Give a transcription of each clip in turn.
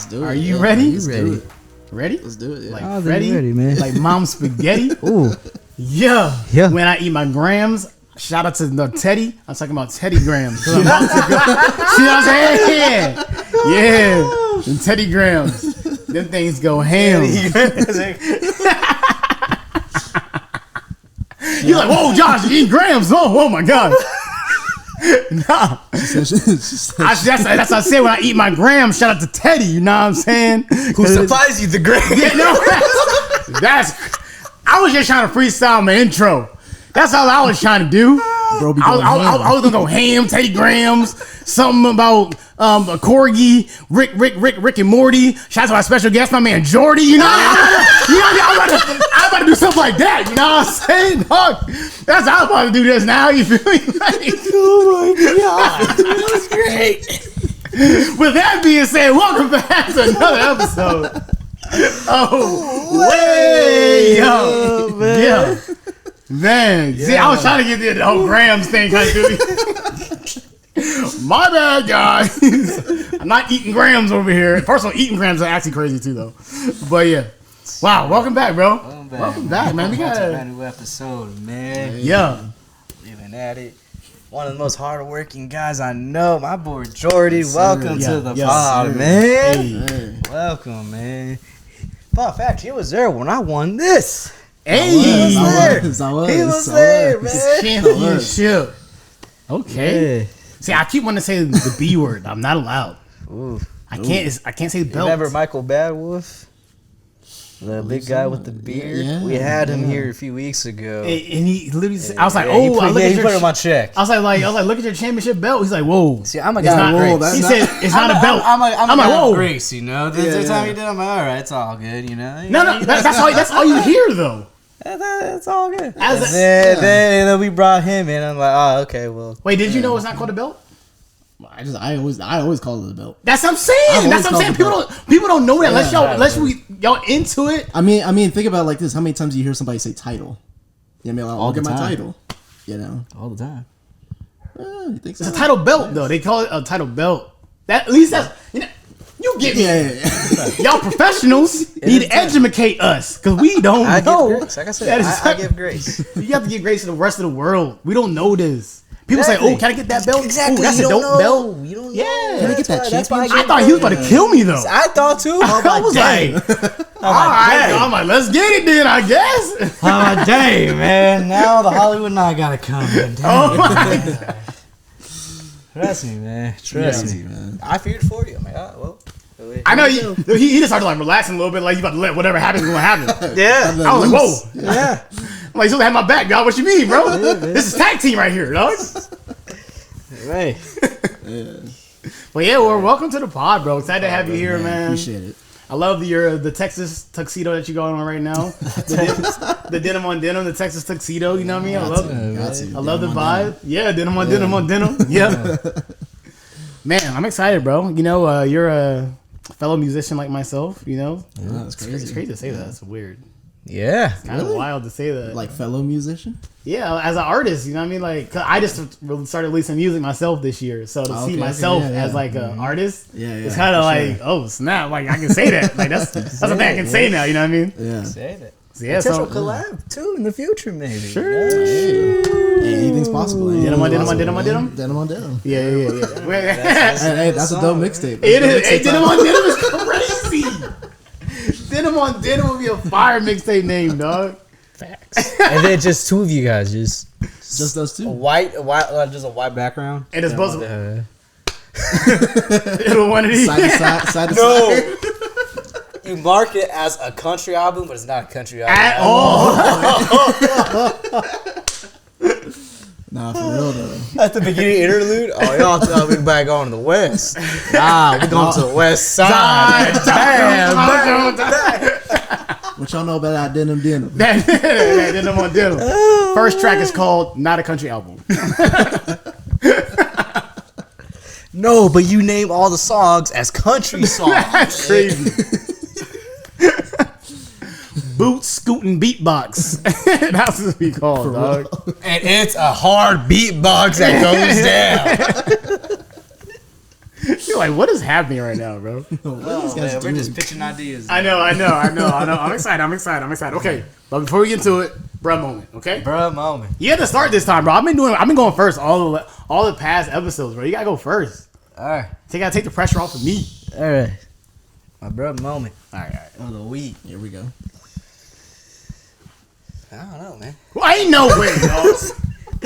do it. Are you ready? Ready? Ready? Let's do it. Yeah. Like ready, man. Like mom spaghetti. Ooh. Yeah. When I eat my grams, shout out to Teddy. I'm talking about Teddy Grams. See what I'm saying? Yeah. And Teddy Grams. Them things go ham. You're like, whoa, Josh, you eating grams. Oh my God. Nah. That's what I said when I eat my grams. Shout out to Teddy, you know what I'm saying? Who supplies you the grams? Yeah, no, I was just trying to freestyle my intro. That's all I was trying to do. Bro, I was gonna go ham, Teddy Grams, something about a corgi, Rick and Morty. Shout out to our special guest, my man Jordi. You know, I'm about to do something like that. You know what I'm saying? Dog, that's how I'm about to do this now. You feel me? Like, oh my God, that was great. With that being said, welcome back to another episode. Wayy Up, man. Yeah. Man, see, I was trying to get the whole grams thing kind of do. My bad, guys. I'm not eating grams over here. First of all, eating grams are actually crazy too, though. But yeah, wow, welcome back, bro. Welcome back, man. We got a new episode, man. Yeah, living at it. One of the most hardworking guys I know, my boy Jordi. Yes, welcome to the pod, man. Hey. Welcome, man. Fun fact, he was there when I won this. Hey, he was there, man. Championship. Okay. Yeah. See, I keep wanting to say the B word. I'm not allowed. Ooh. I can't say belt. Remember Michael Badwolf? The big guy with the beard. Yeah, we had him here a few weeks ago, and he literally said, I was like, "Oh, he put him on check." I was like, look at your championship belt. He's like, "Whoa." See, I'm a guy. He said, "It's not a belt." I'm like, "Whoa." Grace, you know. The time he did, I'm like, "All right, it's all good," you know. No, that's all you hear though. It's all good. Then we brought him in. I'm like, oh, okay, well. Wait, did you know it's not called a belt? I always call it a belt. That's what I'm saying. People don't know that unless y'all into it. I mean, think about it like this. How many times do you hear somebody say title? You know what I mean? I'll get my title. You know, all the time. You think so? It's a title belt though. They call it a title belt. At least that's you get me. Yeah. Y'all professionals need to educate us because we don't know. Give grace. Like I said, I give grace. You have to give grace to the rest of the world. We don't know this. People say, "Oh, can I get that belt?" Exactly. Ooh, that's a dope belt. You don't know. Yeah. Can I get that championship? I thought he was about to kill me though. I thought too. I was like, all right, I'm like, let's get it then, I guess. Oh, dang, man. Now the Hollywood Night gotta come. Oh my God. Trust me, man. Trust me, man. I feared for you. I'm like, well. I know he just started like relaxing a little bit, like you about to let whatever happens gonna happen. Yeah. I was like, whoa. Yeah. I'm like, you supposed to have my back, dog. What you mean, bro? This is tag team right here, dog. Right. But yeah, well, welcome to the pod, bro. Excited to have you here, man. Appreciate it. I love the Texas tuxedo that you got on right now. The denim on denim, the Texas tuxedo. You know what I mean? I love it. I love the vibe. Yeah, denim on denim on denim. Yeah. Man, I'm excited, bro. You know, you're a fellow musician like myself. You know, that's crazy. It's crazy to say that. It's weird. Yeah, it's kind of wild to say that. Like fellow musician? Yeah, as an artist, you know what I mean? Like, 'cause I just really started releasing music myself this year, so to see myself as like an artist, it's kind of like, oh snap! Like I can say that. Like that's the thing I can say now. You know what I mean? Yeah. Say that. Yeah, potential collab too in the future, maybe. Sure. Hey, anything's possible. Denim on denim. Denim on denim. Yeah. Hey, that's a dope mixtape. It is. Hey, denim on denim is crazy. Denim on denim would be a fire mixtape name, dog. Facts. And then just two of you guys, just those two. A white, just a white background. And it's supposed to. It'll one of these. Side to side. You mark it as a country album, but it's not a country album at all. Nah, for real though. At the beginning interlude, y'all tell me back on to the west. Nah, we're going to the west side. Damn. What y'all know about that denim? That denim on denim. First track is called "Not a Country Album." No, but you name all the songs as country songs. That's crazy. Boot scooting beatbox. That's what we call, dog. And it's a hard beatbox that goes down. You're like, what is happening right now, bro? We're just pitching ideas. I know. I'm excited. Okay, but before we get into it, bruh moment. Okay, Bruh moment. You had to start this time, bro. I've been going first all the past episodes, bro. You gotta go first. All right. So you gotta take the pressure off of me. All right. My bruh moment. All right. Of the week. Here we go. I don't know, man. Well, ain't no way, dog.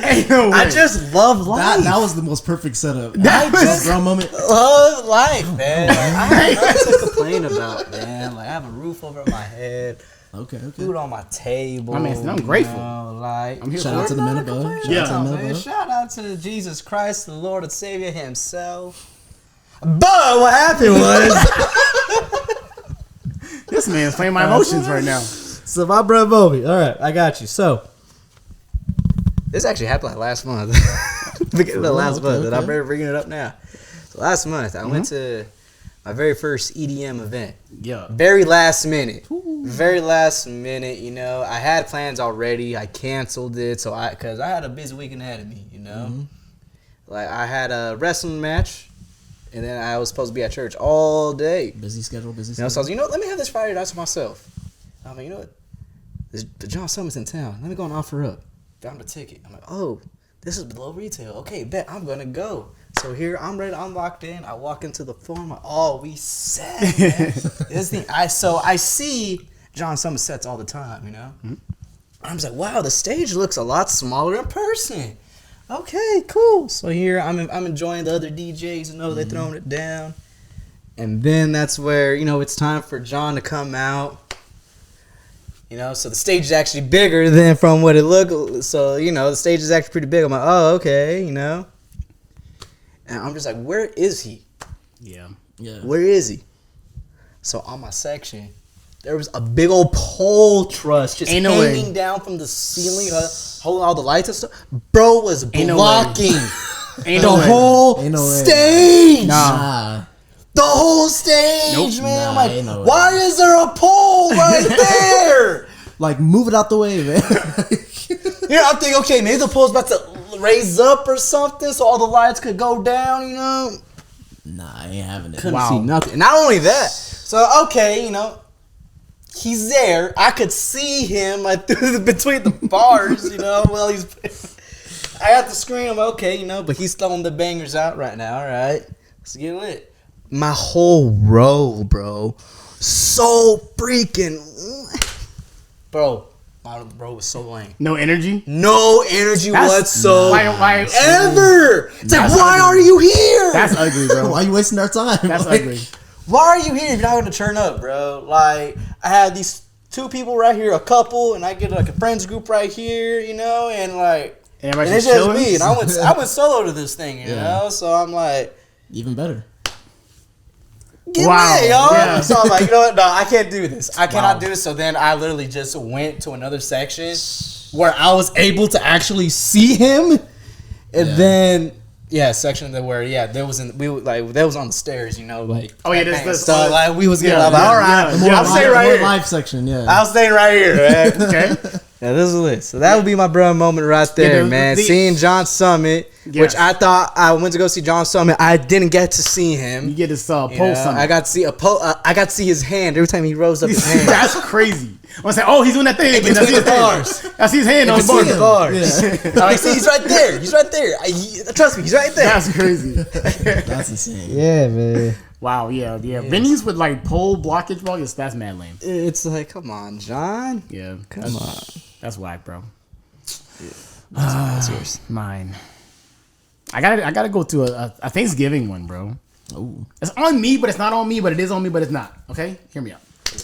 Ain't no way. I just love life. That was the most perfect setup. That was- bro moment. Love life, man. Like, I have nothing to complain about, man. Like, I have a roof over my head, Okay. food on my table. I mean, I'm grateful. Like, I'm here Shout for out it. to the men above. man. Shout out to Jesus Christ, the Lord and Savior Himself. But what happened was, This man's playing my emotions right now. so my bruh Bobby. All right, I got you. So this actually happened like last month. Beginning of last month, and I'm bringing it up now. So last month, I went to my very first EDM event. Yeah. Very last minute. Very last minute, you know. I had plans already. I canceled it because I had a busy weekend ahead of me, you know. Like I had a wrestling match, and then I was supposed to be at church all day. Busy schedule. You know, so I was, let me have this Friday night to myself. I'm like, you know what? The John Summit's in town. Let me go and offer up. Found a ticket. I'm like, oh, this is below retail. Okay, bet I'm gonna go. So here I'm ready. I'm locked in. I walk into the floor. I'm like, oh, we set. Man. I see John Summit sets all the time. You know. Mm-hmm. I'm just like, wow, the stage looks a lot smaller in person. Okay, cool. So here I'm enjoying the other DJs. You know, they're throwing it down. And then that's where, it's time for John to come out. So the stage is actually bigger than from what it looked. So, the stage is actually pretty big. I'm like, oh, okay, And I'm just like, where is he? Yeah. Where is he? So on my section, there was a big old pole truss just hanging down from the ceiling, holding all the lights and stuff. Bro was blocking the whole stage. Nah. The whole stage, man. I'm like, no why is there a pole right there? Like, move it out the way, man. I'm thinking, okay, maybe the pole's about to raise up or something so all the lights could go down, Nah, I ain't having it. Couldn't see nothing. Not only that, so, okay, he's there. I could see him like between the bars, while he's... I got the screen, I'm like, okay, but he's throwing the bangers out right now, all right? Let's get lit. My whole row, bro. So freaking... Bro, my row was so lame. No energy? No energy whatsoever. Why Ever. It's like, why are you here? That's ugly, bro. Why are you wasting our time? That's ugly. Why are you here if you're not going to turn up, bro? Like, I had these two people right here, a couple, and I get like a friends group right here, and like... And it's just me. And I went solo to this thing, you know? So I'm like... Even better. Get me, yo. Yeah. So I'm like, you know what? No, I can't do this. I cannot do this. So then I literally just went to another section where I was able to actually see him. And then, section where that was on the stairs, like. Oh yeah, this so like we was getting all right. I'll stay right here. Live section, I'll stay right here, man. Okay. Yeah, this is lit. So that would be my bro moment right there, man. Seeing John Summit, which I thought I went to go see John Summit. I didn't get to see him. You get to saw pole summit. I got to see I got to see his hand every time he rose up his hand. That's crazy. I say, oh, he's doing that thing. Between the bars. I see his hand on the bars. I'm like, see, he's right there. He's right there. Trust me, he's right there. That's crazy. That's insane. Yeah, man. Wow, yeah. Venues with like pole blockage, that's mad lame. It's like, come on, John. Yeah, come on. That's whack, bro. That's yours. Mine. I gotta go to a Thanksgiving one, bro. Oh, it's on me, but it's not on me. But it is on me, but it's not. Okay, hear me out.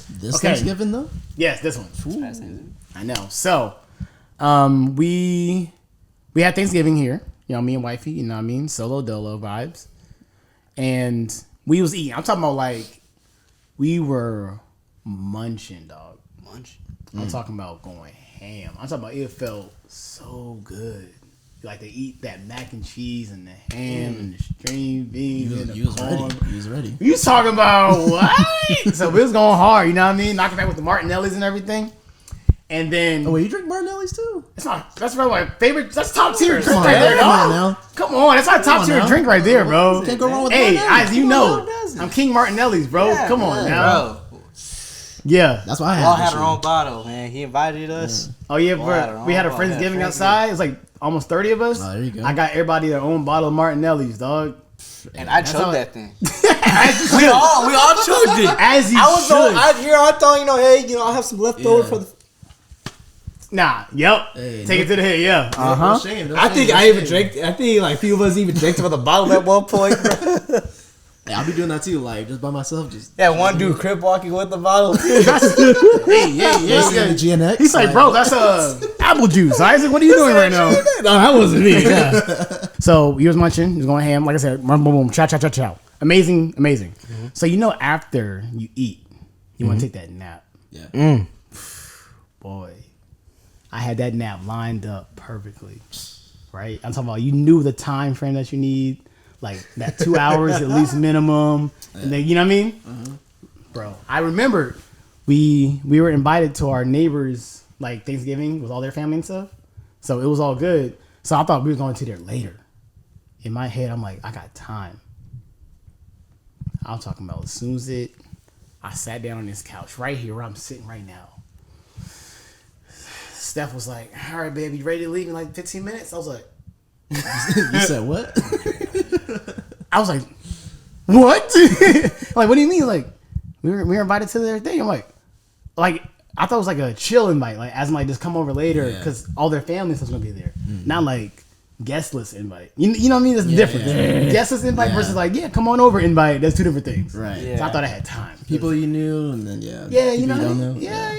This Thanksgiving though? Yes, this one. I know. So, we had Thanksgiving here. Me and wifey. You know what I mean? Solo dolo vibes. And we was eating. I'm talking about like we were munching, dog. I'm talking about going ham. I'm talking about it felt so good. Like to eat that mac and cheese and the ham and the string beans and the corn. You was ready. You talking about what? So we was going hard, you know what I mean? Knocking back with the Martinellis and everything. And then Oh, wait, you drink Martinelli's too? that's my favorite. That's top tier drink on, right there, come on dog. now. Come on, that's my top tier now. drink right there, bro. Can't go wrong with Hey, Martinelli's. as you know, I'm King Martinelli's, bro. Yeah, Come on now. bro. Yeah. That's why I We all had had this our own bottle, man. He invited us. Oh yeah, Well, bro. We had a Friendsgiving outside. It was like almost 30 of us. Oh, there you go. I got everybody their own bottle of Martinelli's, dog. And I how choked it- that thing. As we all choked it. As you I was should. I thought, hey, I'll have some leftover for the. Nah, yep. Hey, Take it to the head, yeah. No shame, no I shame, think no I even shame. drank. I think like few of us even drank from the bottle at one point. Bro. Hey, I'll be doing that too, like just by myself. Just Yeah, one dude crib walking with the bottle. hey, the GNX. He's like, bro, that's apple juice. Isaac, what are you doing right now? No, that wasn't me. Yeah. So he was munching, he was going ham. Like I said, boom, boom, boom, chow, chow, chow, chow. Amazing. So after you eat, you want to take that nap. Yeah. Boy, I had that nap lined up perfectly. Right? I'm talking about you knew the time frame that you need, like that 2 hours at least minimum. And then you know what I mean? Bro, I remember we were invited to our neighbors like Thanksgiving with all their family and stuff. So it was all good. So I thought we were going to there later. In my head, I'm like, I got time. I'm talking about as soon as I sat down on this couch right here where I'm sitting right now. Steph was like, all right, baby, you ready to leave in like 15 minutes? I was like, You said what? I was like, what? Like, what do you mean? Like, we were invited to their thing. I'm like, I thought it was like a chill invite, like as in like just come over later because all their family stuff's gonna be there. Not like guest list invite. You know what I mean? That's the difference. Yeah. Guest list invite versus like, come on over invite. That's two different things. Right. Yeah. So I thought I had time. People you knew, and then Yeah, people you know. you don't know. Yeah.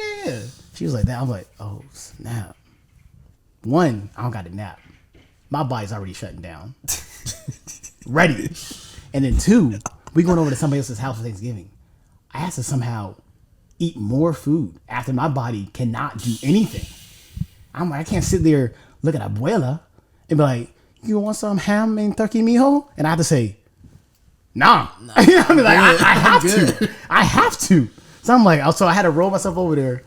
She was like that. I'm like, oh snap. One, I don't got a nap. My body's already shutting down. Ready. And then two, we going over to somebody else's house for Thanksgiving. I have to somehow eat more food after my body cannot do anything. I'm like, I can't sit there, look at Abuela, and be like, you want some ham and turkey, mijo? And I have to say, nah. You know what I mean? Like, I have to. I have to. So I'm like, so I had to roll myself over there,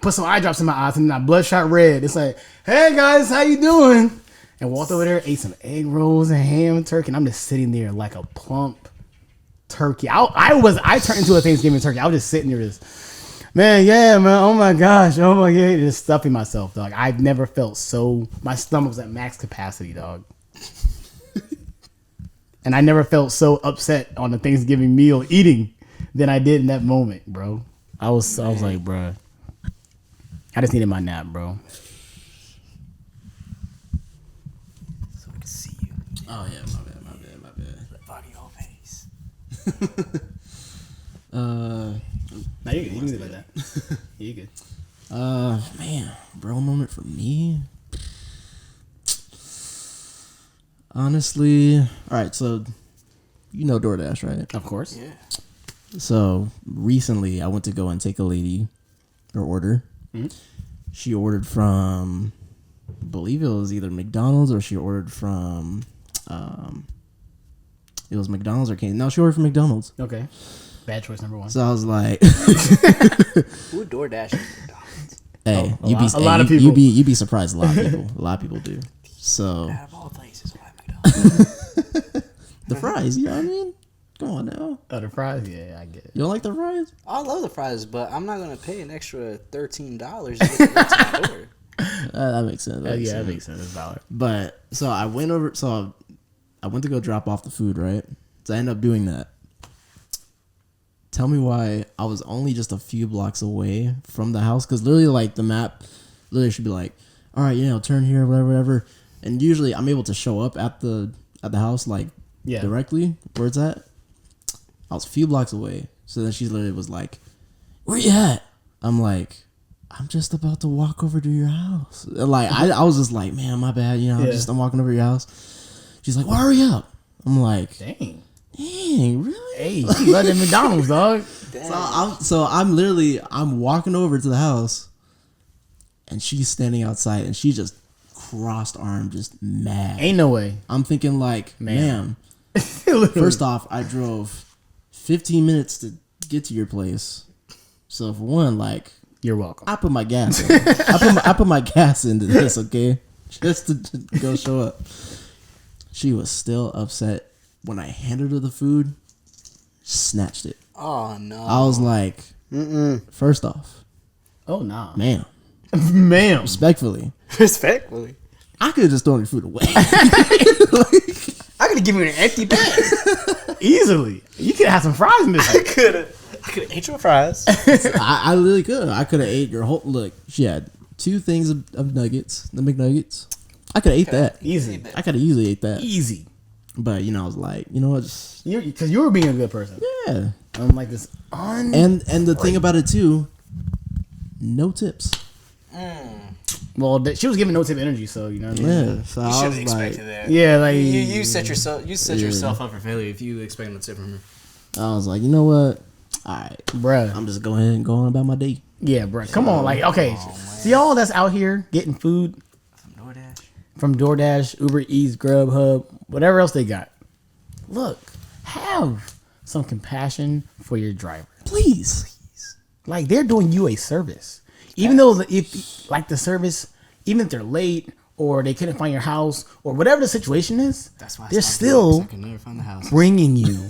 put some eye drops in my eyes, and that bloodshot red. It's like, hey guys, how you doing? And walked over there, ate some egg rolls and ham and turkey, and I'm just sitting there like a plump turkey. I turned into a Thanksgiving turkey. I was just sitting there just, man, oh my gosh, just stuffing myself, dog. I've never felt my stomach was at max capacity, dog. And I never felt so upset on a Thanksgiving meal eating than I did in that moment, bro. I was like, bro, I just needed my nap, bro. So we can see you. Oh yeah, my bad. The body all face. Now you can do it like that. Yeah, you good. Man, bro, moment for me. Honestly, all right. So, you know DoorDash, right? Of course. Yeah. So recently, I went to go and take a lady her order. Mm-hmm. She ordered from, I believe it was either McDonald's or she ordered from, it was McDonald's or Cane's. No, she ordered from McDonald's. Okay. Bad choice number one. So I was like, Who DoorDash McDonald's? "Hey, a lot of people. you'd be surprised. A lot of people, do. So Out of all places, why McDonald's? the fries, you know what I mean? Come on now. Oh, the fries? Yeah, I get it. You don't like the fries? I love the fries, but I'm not gonna pay an extra $13 to get the fries to my door. That makes sense. That makes sense. It's valid. But so I went over. So I went to go drop off the food, right? So I ended up doing that. Tell me why I was only just a few blocks away from the house, because literally, like, the map literally should be like, all right, turn here, whatever. And usually I'm able to show up at the house, like, directly where it's at. I was a few blocks away. So then she literally was like, where you at? I'm like, I'm just about to walk over to your house. Like, I was just like, man, my bad. I'm walking over to your house. She's like, well, hurry up. I'm like, Dang, really? hey, you love that McDonald's, dog. I'm walking over to the house, and she's standing outside, and she just crossed arm, just mad. Ain't no way. I'm thinking like, ma'am, first off, I drove 15 minutes to get to your place. So for one, like, You're welcome. I put my gas in. I put my gas into this, okay? Just to go show up. She was still upset when I handed her the food, snatched it. Oh, no. I was like, first off, Oh, nah. ma'am, Respectfully. I could have just thrown your food away. I could have given you an empty bag. Easily. You could have some fries missing. I could have ate your fries. I literally could. I could have ate your whole. Look, she had 2 things of nuggets, the McNuggets. I could have ate that. Easy. I could have easily ate that. Easy. But I was like, you know what? Just Because you were being a good person. yeah. I'm like this. And the thing about it too, no tips. Well, she was giving no tip energy, so you know what I mean. Yeah. So You I should have was expected like, that. Yeah, like You set yourself up for failure if you expect no tip from her. I was like, you know what? All right, bruh. I'm just going ahead and going about my day. Yeah, bruh. Come on, like okay. See all that's out here getting food from DoorDash, Uber Eats, Grubhub, whatever else they got. Look, have some compassion for your driver. Please. Like they're doing you a service, even though if like the service, even if they're late or they couldn't find your house or whatever the situation is, That's why they're still I can never find the house. bringing you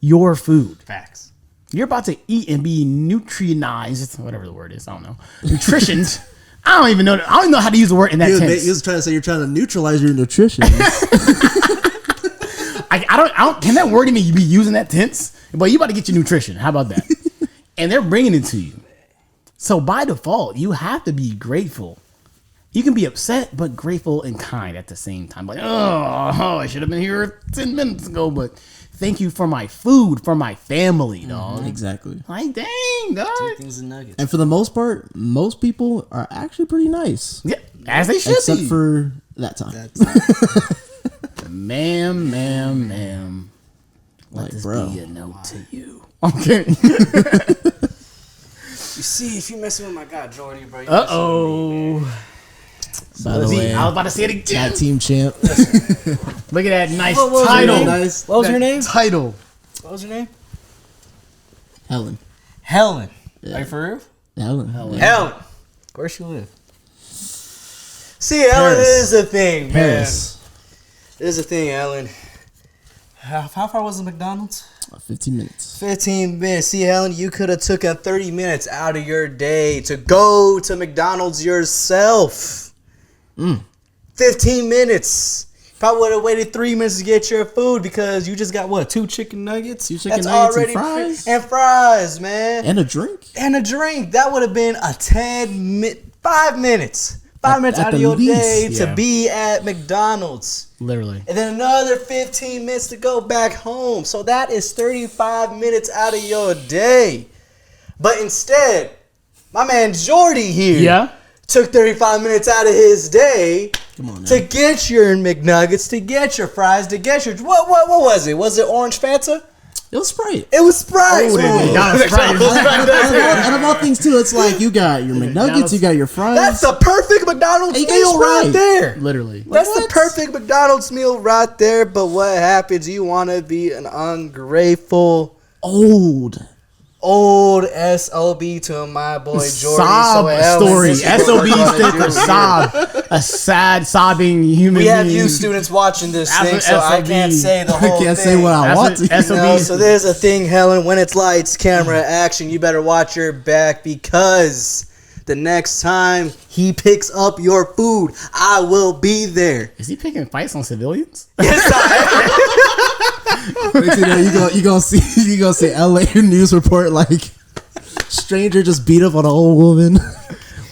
your food. Facts. You're about to eat and be nutritionized, whatever the word is. I don't know. Nutritioned. I don't even know. I don't even know how to use the word in that tense. He was trying to say you're trying to neutralize your nutrition. I don't. Can that word even be using that tense? But you about to get your nutrition. How about that? And they're bringing it to you. So by default, you have to be grateful. You can be upset, but grateful and kind at the same time. Like, oh, I should have been here 10 minutes ago, but thank you for my food, for my family, dog. Exactly. Like, dang, dog. Things and nuggets. And for the most part, most people are actually pretty nice. Yeah, as they should Except be. for that time. Ma'am. Let Like, this bro. be a note to you. Okay. You see, if you messing with my guy Jordi, bro. You Uh-oh. By the way, I was about to say it again. tag team champ. Look at that nice What was your title. name? Nice. What was your name? Title. What was your name? Helen. Helen. Yeah. Are you for real? Helen. Helen. Where she live? See, Helen, Paris. this is the thing, man. Paris. This is the thing, Helen. How far was the McDonald's? 15 minutes. 15 minutes. See, Helen, you could have taken 30 minutes out of your day to go to McDonald's yourself. 15 minutes. Probably would have waited 3 minutes to get your food because you just got, what, 2 chicken nuggets? 2 chicken nuggets and fries? And fries, man. And a drink? And a drink. That would have been a 5 minutes. 5 minutes At out of the your least, day yeah. to be at McDonald's. Literally. And then another 15 minutes to go back home. So that is 35 minutes out of your day. But instead, my man Jordi here took 35 minutes out of his day to get your McNuggets, to get your fries, to get your... What was it? Was it orange Fanta? It was Sprite. It was Sprite. McDonald's fries. And of all things too, it's like you got your McNuggets, you got your fries. That's the perfect McDonald's Hey, meal right Sprite. there. Literally. That's the perfect McDonald's meal right there. But what happens? You want to be an ungrateful, old SOB to my boy Jordi. Sob story. this is what SOB we're gonna stood for do. sob. A sad, sobbing human We have being. you students watching this That's thing, what so I SOB. can't say the I whole can't thing. say what I That's want what to. SOB No, so there's a thing, Helen. When it's lights, camera, action, you better watch your back because the next time he picks up your food, I will be there. Is he picking fights on civilians? Yes, I You gonna see LA news report like stranger just beat up on an old woman.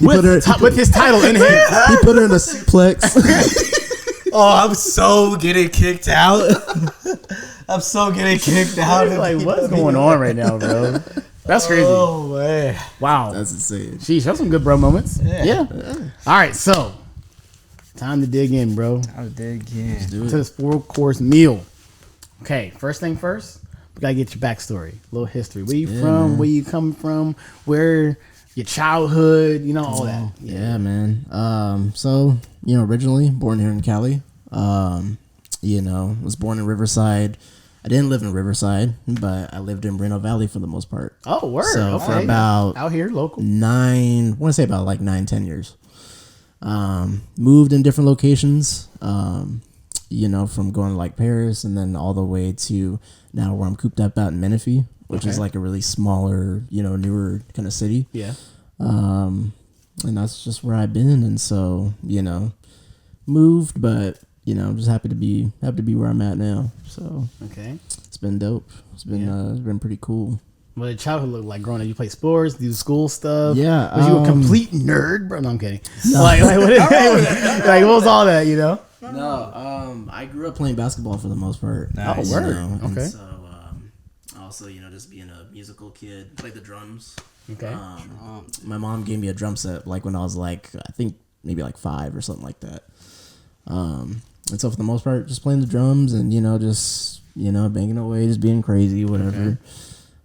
With his title in hand. He put her in a suplex. Oh, I'm so getting kicked out. I'm so getting kicked out. Like, what's going on right now, bro? That's crazy. Oh, man. Wow. That's insane. Sheesh, that's some good bro moments. Yeah. All right, so time to dig in, bro. I'll dig in. To this 4-course meal. Okay, first thing first, we gotta get your backstory, a little history. Where you from? Man. Where you come from? Where your childhood? You know, all that. Yeah, man. So originally born here in Cali. Was born in Riverside. I didn't live in Riverside, but I lived in Moreno Valley for the most part. Oh, word. So okay. for about out here, local. 9-10 years. Moved in different locations. From going to like Paris and then all the way to now where I'm cooped up out in Menifee, which is like a really smaller, newer kind of city. Yeah. And that's just where I've been. And so, moved, but I'm just happy to be where I'm at now. So okay, it's been dope. It's been pretty cool. What did childhood look like growing up? You play sports, do school stuff. Yeah, was you a complete nerd, bro? No, I'm kidding. No. Like what was all that? No, I grew up playing basketball for the most part. Nice. Oh, word. And Okay. so, also, just being a musical kid, played the drums. Okay. My mom gave me a drum set like when I was like, I think maybe like 5 or something like that. And so for the most part, just playing the drums and banging away, just being crazy, whatever.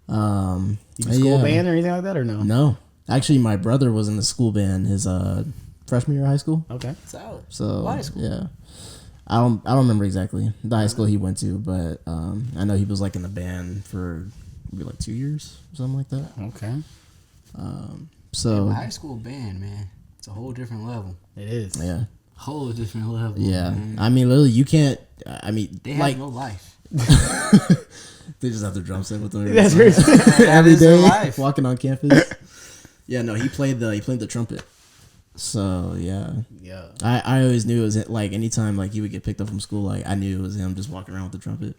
Okay. You school band or anything like that, or no? No, actually, my brother was in the school band his freshman year of high school. Okay, solid. So high school. Yeah, I don't remember exactly the high school he went to, but I know he was like in the band for maybe like 2 years or something like that. Okay. So high school band, man, it's a whole different level. It is. Yeah. Whole different level. Yeah, man. I mean, literally, you can't. I mean, they have no life. They just have the drum set with them That's every day, walking on campus. Yeah, no, he played the trumpet. So yeah. I always knew it was like anytime like he would get picked up from school, like I knew it was him just walking around with the trumpet.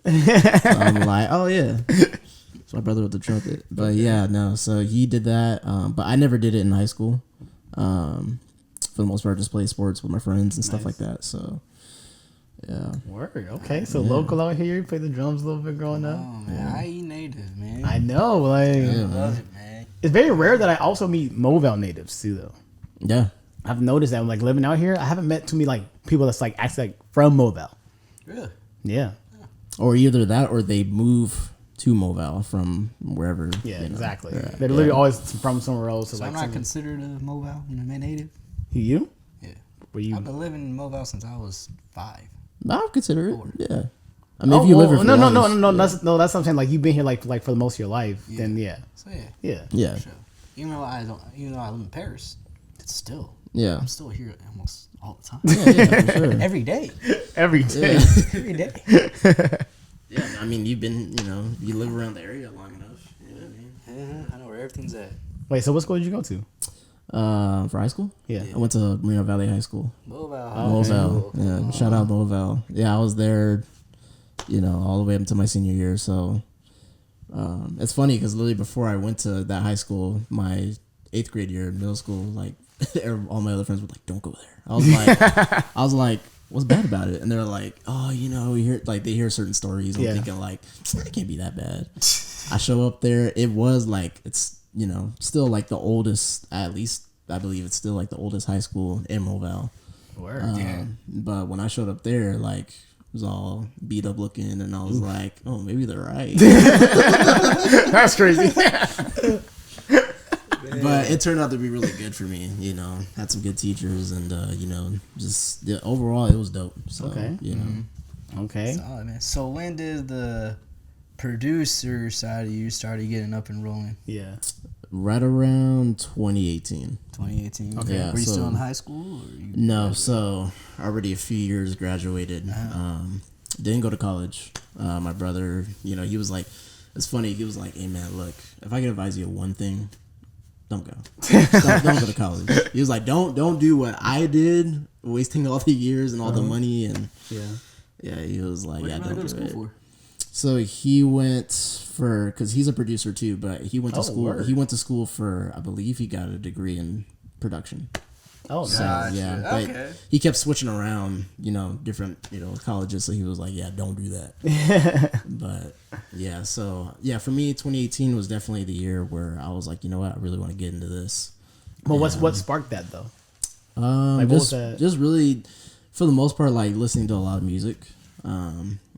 So I'm like, oh yeah, it's my brother with the trumpet. But yeah, no, so he did that. But I never did it in high school. For the most part, just play sports with my friends and stuff like that. So, yeah. Word. Okay. So local out here, you play the drums a little bit growing up. Oh man, IE native, man. I know. Like, I love it, man. It's very rare that I also meet Mobile natives too, though. Yeah. I've noticed that like living out here, I haven't met too many like people that's like actually like from Mobile. Really? Yeah. Or either that, or they move to Mobile from wherever. Yeah, exactly. Yeah. They're literally always from somewhere else. So I'm not considered a Mobile native. You? Yeah. Were you? I've been living in Mobile since I was 5. I would consider it. Yeah. I mean, if you live here for no, yeah. that's what I'm saying. Like you've been here like for the most of your life, then yeah. So yeah. Sure. Even though I live in Paris, it's still I'm still here almost all the time. Yeah, for sure. Every day. Every day. Yeah. Every day. Yeah, I mean, you've been, you live around the area long enough. You know what I mean? Yeah, I know where everything's at. Wait, so what school did you go to? For high school? Yeah. I went to Moreno Valley High School. Mobile. Yeah. Shout out Mobile. Yeah, I was there, all the way up until my senior year. So it's funny because literally before I went to that high school, my 8th grade year, middle school, like all my other friends were like, "Don't go there." I was like, "What's bad about it?" And they're like, "Oh, we hear like they hear certain stories." I'm thinking like, it can't be that bad. I show up there, it was like it's still like the oldest, at least I believe it's still like the oldest high school in Mobile. Word. But when I showed up there, like it was all beat up looking, and I was like, "Oh, maybe they're right." That's crazy. But it turned out to be really good for me. Had some good teachers, and just overall it was dope. So, okay. Okay. Solid, man. So when did the producer side of you started getting up and rolling? Yeah. Right around 2018. 2018. Okay. Yeah, were you still in high school? Or you no, so already a few years graduated. Didn't go to college. My brother, he was like, it's funny. He was like, "Hey man, look, if I can advise you one thing, don't go. Don't go to college." He was like, "Don't do what I did, wasting all the years and all the money." And yeah, he was like, "Yeah, don't do it." So he went because he's a producer too, but he went to school. Word. He went to school for, I believe he got a degree in production. Oh, so, gotcha. Yeah, but he kept switching around, different, colleges. So he was like, "Yeah, don't do that." But yeah, so yeah, for me, 2018 was definitely the year where I was like, you know what, I really want to get into this. Well, what sparked that though? What was that? Just really, for the most part, like listening to a lot of music.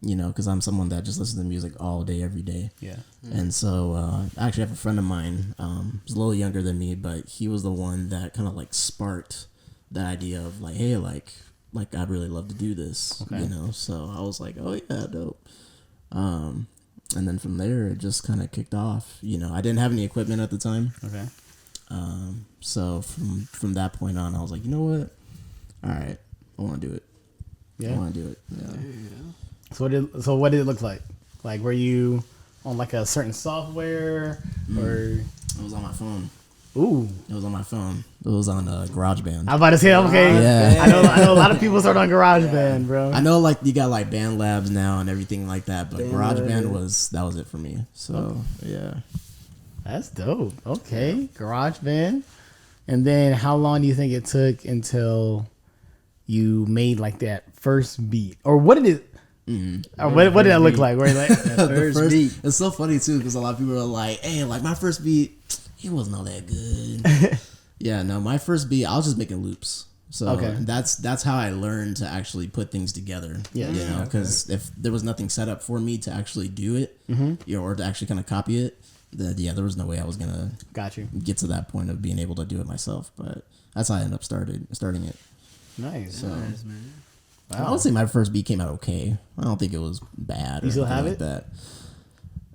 Because I'm someone that just listens to music all day, every day. Yeah. And so I actually have a friend of mine, who's a little younger than me, but he was the one that kind of like sparked the idea of like, hey, like I'd really love to do this, Okay. So I was like, oh yeah, dope. And then from there, it just kind of kicked off. You know, I didn't have any equipment at the time. Okay. So from that point on, I was like, you know what? All right, I want to do it. Yeah. I want to do it. Yeah. So what did it look like? Like, were you on like a certain software or? It was on my phone. Ooh. It was on my phone. It was on GarageBand. I'm about to say, okay. Yeah. I know a lot of people start on GarageBand, bro. I know, like, you got like Band Labs now and everything like that, but GarageBand was it for me. So yeah. That's dope. Okay, GarageBand. And then how long do you think it took until you made like that first beat? Or what did it? Or what did that look like? Where like That first beat. It's so funny too because a lot of people are like, "Hey, like my first beat, it wasn't all that good." Yeah, no, my first beat, I was just making loops. So Okay. that's how I learned to actually put things together. Yeah. You know, because if there was nothing set up for me to actually do it, you know, or to actually kind of copy it, then there was no way I was gonna got you. get to that point of being able to do it myself. But that's how I ended up starting it. Nice. So Nice, man. I would say my first beat came out okay. I don't think it was bad. You still have like it? That.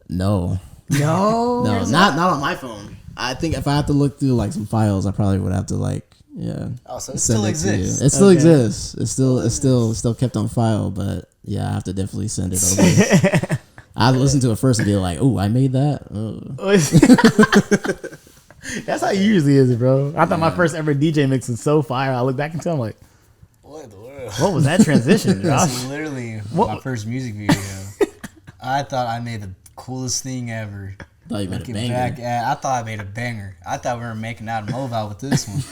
No, No. no, not on my phone. I think if I have to look through like some files, I probably would have to like Oh, so it send still it to you. exists. It still Okay. exists. It's still kept on file. But yeah, I have to definitely send it over. I listen to it first and be like, "Oh, I made that." That's how it usually is, bro. I thought my first ever DJ mix was so fire. I look back and tell I'm like, What in the world? what was that transition, That's Josh? literally What- my first music video. I thought I made the coolest thing ever. Thought you made a Looking banger. back at, I thought I made a banger. I thought we were making out a mobile with this one.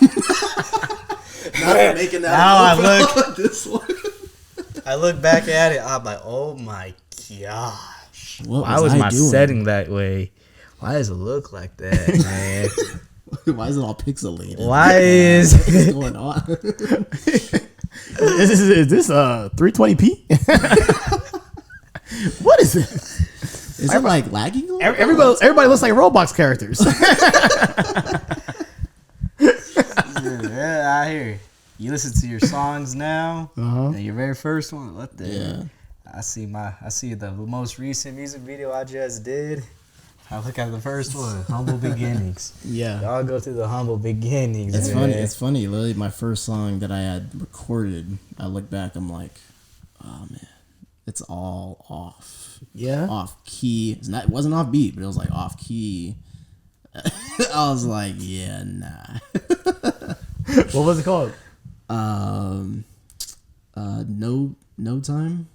Not making that. Now I look, This one. I look back at it. I'm like, oh my gosh. What Why was I my doing? setting that way? Why does it look like that, man? Why is it all pixelated? Why is What's going on? Is this 320p? What is it? Is it like lagging? a little? Everybody looks like Roblox characters. Yeah, I hear you listen to your songs now. And your very first one. What the? Yeah. I see the most recent music video I just did. I look at the first one, Humble Beginnings. Yeah. Y'all go through the humble beginnings. It's man. funny. It's funny. Literally, my first song that I had recorded, I look back, I'm like, oh man, it's all off. Yeah. Off key. It wasn't off beat, but it was like off key. I was like, yeah, nah. What was it called? No time.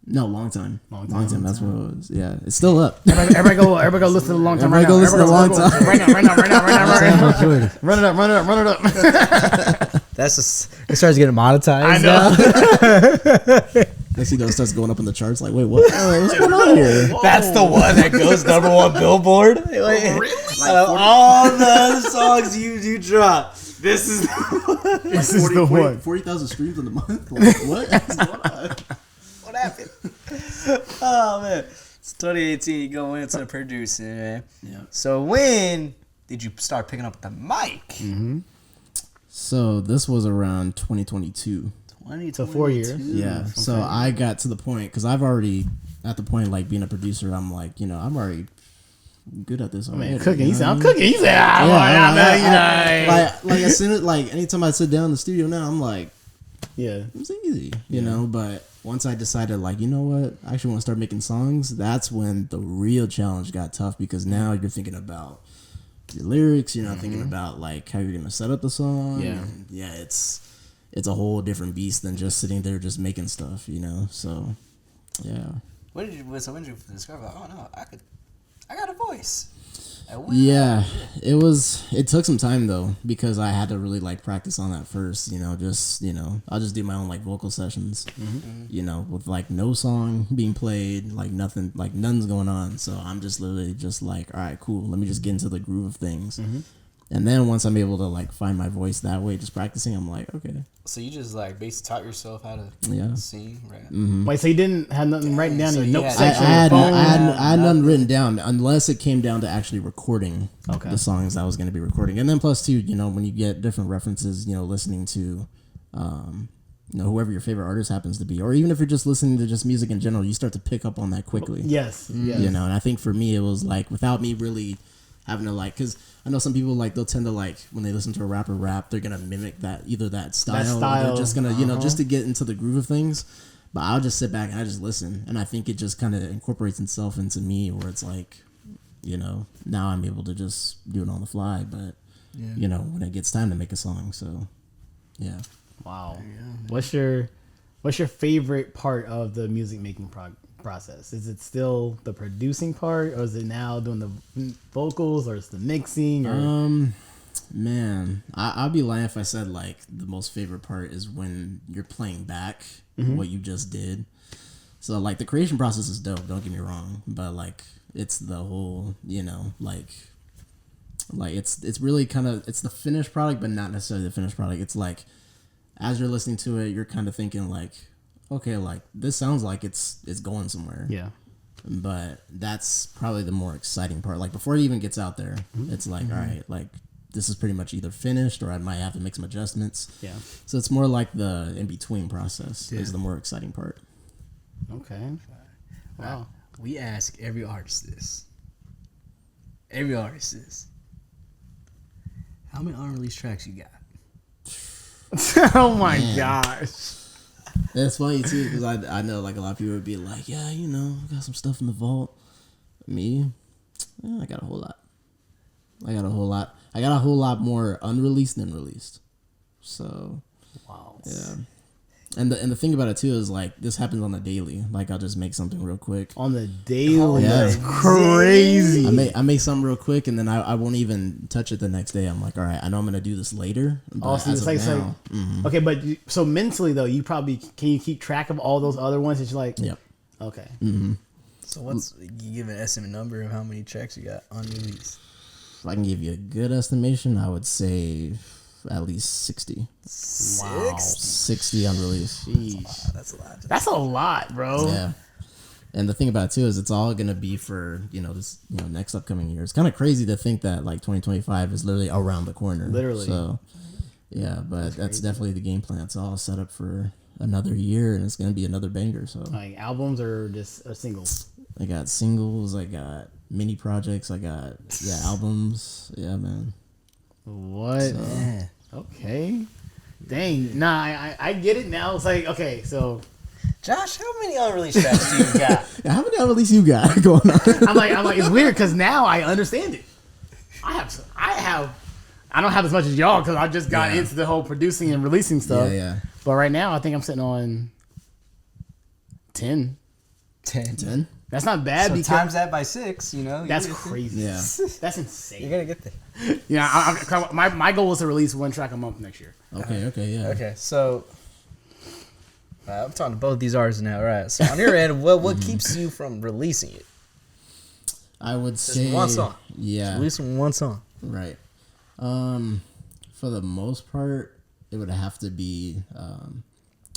No, long time. Long Long time. time. That's what it was. Yeah, it's still up. Everybody go listen to the long time. Everybody go listen to the long time. Right now. Run it up. That's just, it starts getting monetized. I know. Next thing you know, it starts going up in the charts. Like, wait, what? What's going on here? That's the one that goes #1 Billboard. Like, really? Out of all the other songs you drop, this is This is the one. 40,000 streams in the month. Like, what? What's going on? what happened. Oh man, it's 2018. You go into producing, man. Yeah. So when did you start picking up the mic? So this was around 2022. 2022. So 4 years. Yeah. So I got to the point because I've already at the point like being a producer. I'm like, I'm already good at this. Man, already, cooking. He you know said, what I I'm mean? cooking. He said, Like as soon as anytime I sit down in the studio now, I'm like, yeah. it's easy, you know. But once I decided, like, you know what, I actually want to start making songs. That's when the real challenge got tough because now you're thinking about your lyrics. You're not thinking about like how you're gonna set up the song. Yeah. And, yeah. It's a whole different beast than just sitting there just making stuff, So, yeah. When did you discover? Like, oh no, I got a voice. Yeah, it took some time though because I had to really like practice on that first, I'll just do my own like vocal sessions, with like no song being played, like nothing, like nothing's going on. So I'm just literally just like, all right, cool. Let me just get into the groove of things. And then once I'm able to like find my voice that way, just practicing, I'm like, okay. So you just like basically taught yourself how to sing, right? Wait, so you didn't have nothing written down in your note I section? I had on your phone? nothing written down unless it came down to actually recording Okay. the songs I was going to be recording. And then plus too, when you get different references, listening to, whoever your favorite artist happens to be, or even if you're just listening to just music in general, you start to pick up on that quickly. Yes. And I think for me, it was like without me really having to like, because I know some people like they'll tend to like when they listen to a rapper rap, they're gonna mimic that either that style. Or they're just gonna just to get into the groove of things. But I'll just sit back and I just listen, and I think it just kind of incorporates itself into me, where it's like, now I'm able to just do it on the fly. But when it gets time to make a song, so yeah. Wow. What's your favorite part of the music making process? Is it still the producing part, or is it now doing the vocals, or it's the mixing? Or? Man, I'd be lying if I said like the most favorite part is when you're playing back what you just did. So like the creation process is dope, don't get me wrong, but like it's the whole, like it's really kind of, it's the finished product, but not necessarily the finished product. It's like as you're listening to it, you're kind of thinking like, okay, like this sounds like it's going somewhere. Yeah. But that's probably the more exciting part. Like before it even gets out there, it's like, all right, like this is pretty much either finished or I might have to make some adjustments. Yeah. So it's more like the in-between process is the more exciting part. Okay. Wow. We ask every artist this. Every artist this. How many unreleased tracks you got? Oh my gosh. It's funny too because I know like a lot of people would be like, yeah, I got some stuff in the vault. Me, I got a whole lot. I got a whole lot more unreleased than released. So, wow. Yeah. And the thing about it too is like this happens on the daily. Like I'll just make something real quick. On the daily, that's crazy. I make something real quick and then I won't even touch it the next day. I'm like, all right, I know I'm gonna do this later. Also, it's like, okay, but so mentally though, you probably can you keep track of all those other ones that you're like, yep, okay. Mm-hmm. So you give an estimate number of how many tracks you got unreleased? If I can give you a good estimation, I would say at least 60. Wow. 60 unreleased. Jeez. Wow, that's a lot. That's a lot, bro. Yeah. And the thing about it too is it's all gonna be for this next upcoming year. It's kind of crazy to think that like 2025 is literally around the corner. Literally. So yeah, but that's definitely the game plan. It's all set up for another year, and it's gonna be another banger. So like albums or just singles? I got singles. I got mini projects. I got albums. Yeah, man. What? So, yeah. Okay. Dang. Nah, I get it now. It's like, okay, so Josh, how many unreleased tracks do you got? yeah, how many unreleased you got going on? I'm like, it's weird because now I understand it. I don't have as much as y'all because I just got into the whole producing and releasing stuff. Yeah. But right now, I think I'm sitting on 10. 10. That's not bad. So because times that by 6, that's crazy. Yeah. That's insane. You're gonna get there. Yeah, my goal was to release one track a month next year. Okay. Yeah. Okay, so I'm talking to both these artists now. All right. So on your end, what keeps you from releasing it? I would say Just one song. Yeah. Just releasing one song. Right. For the most part, it would have to be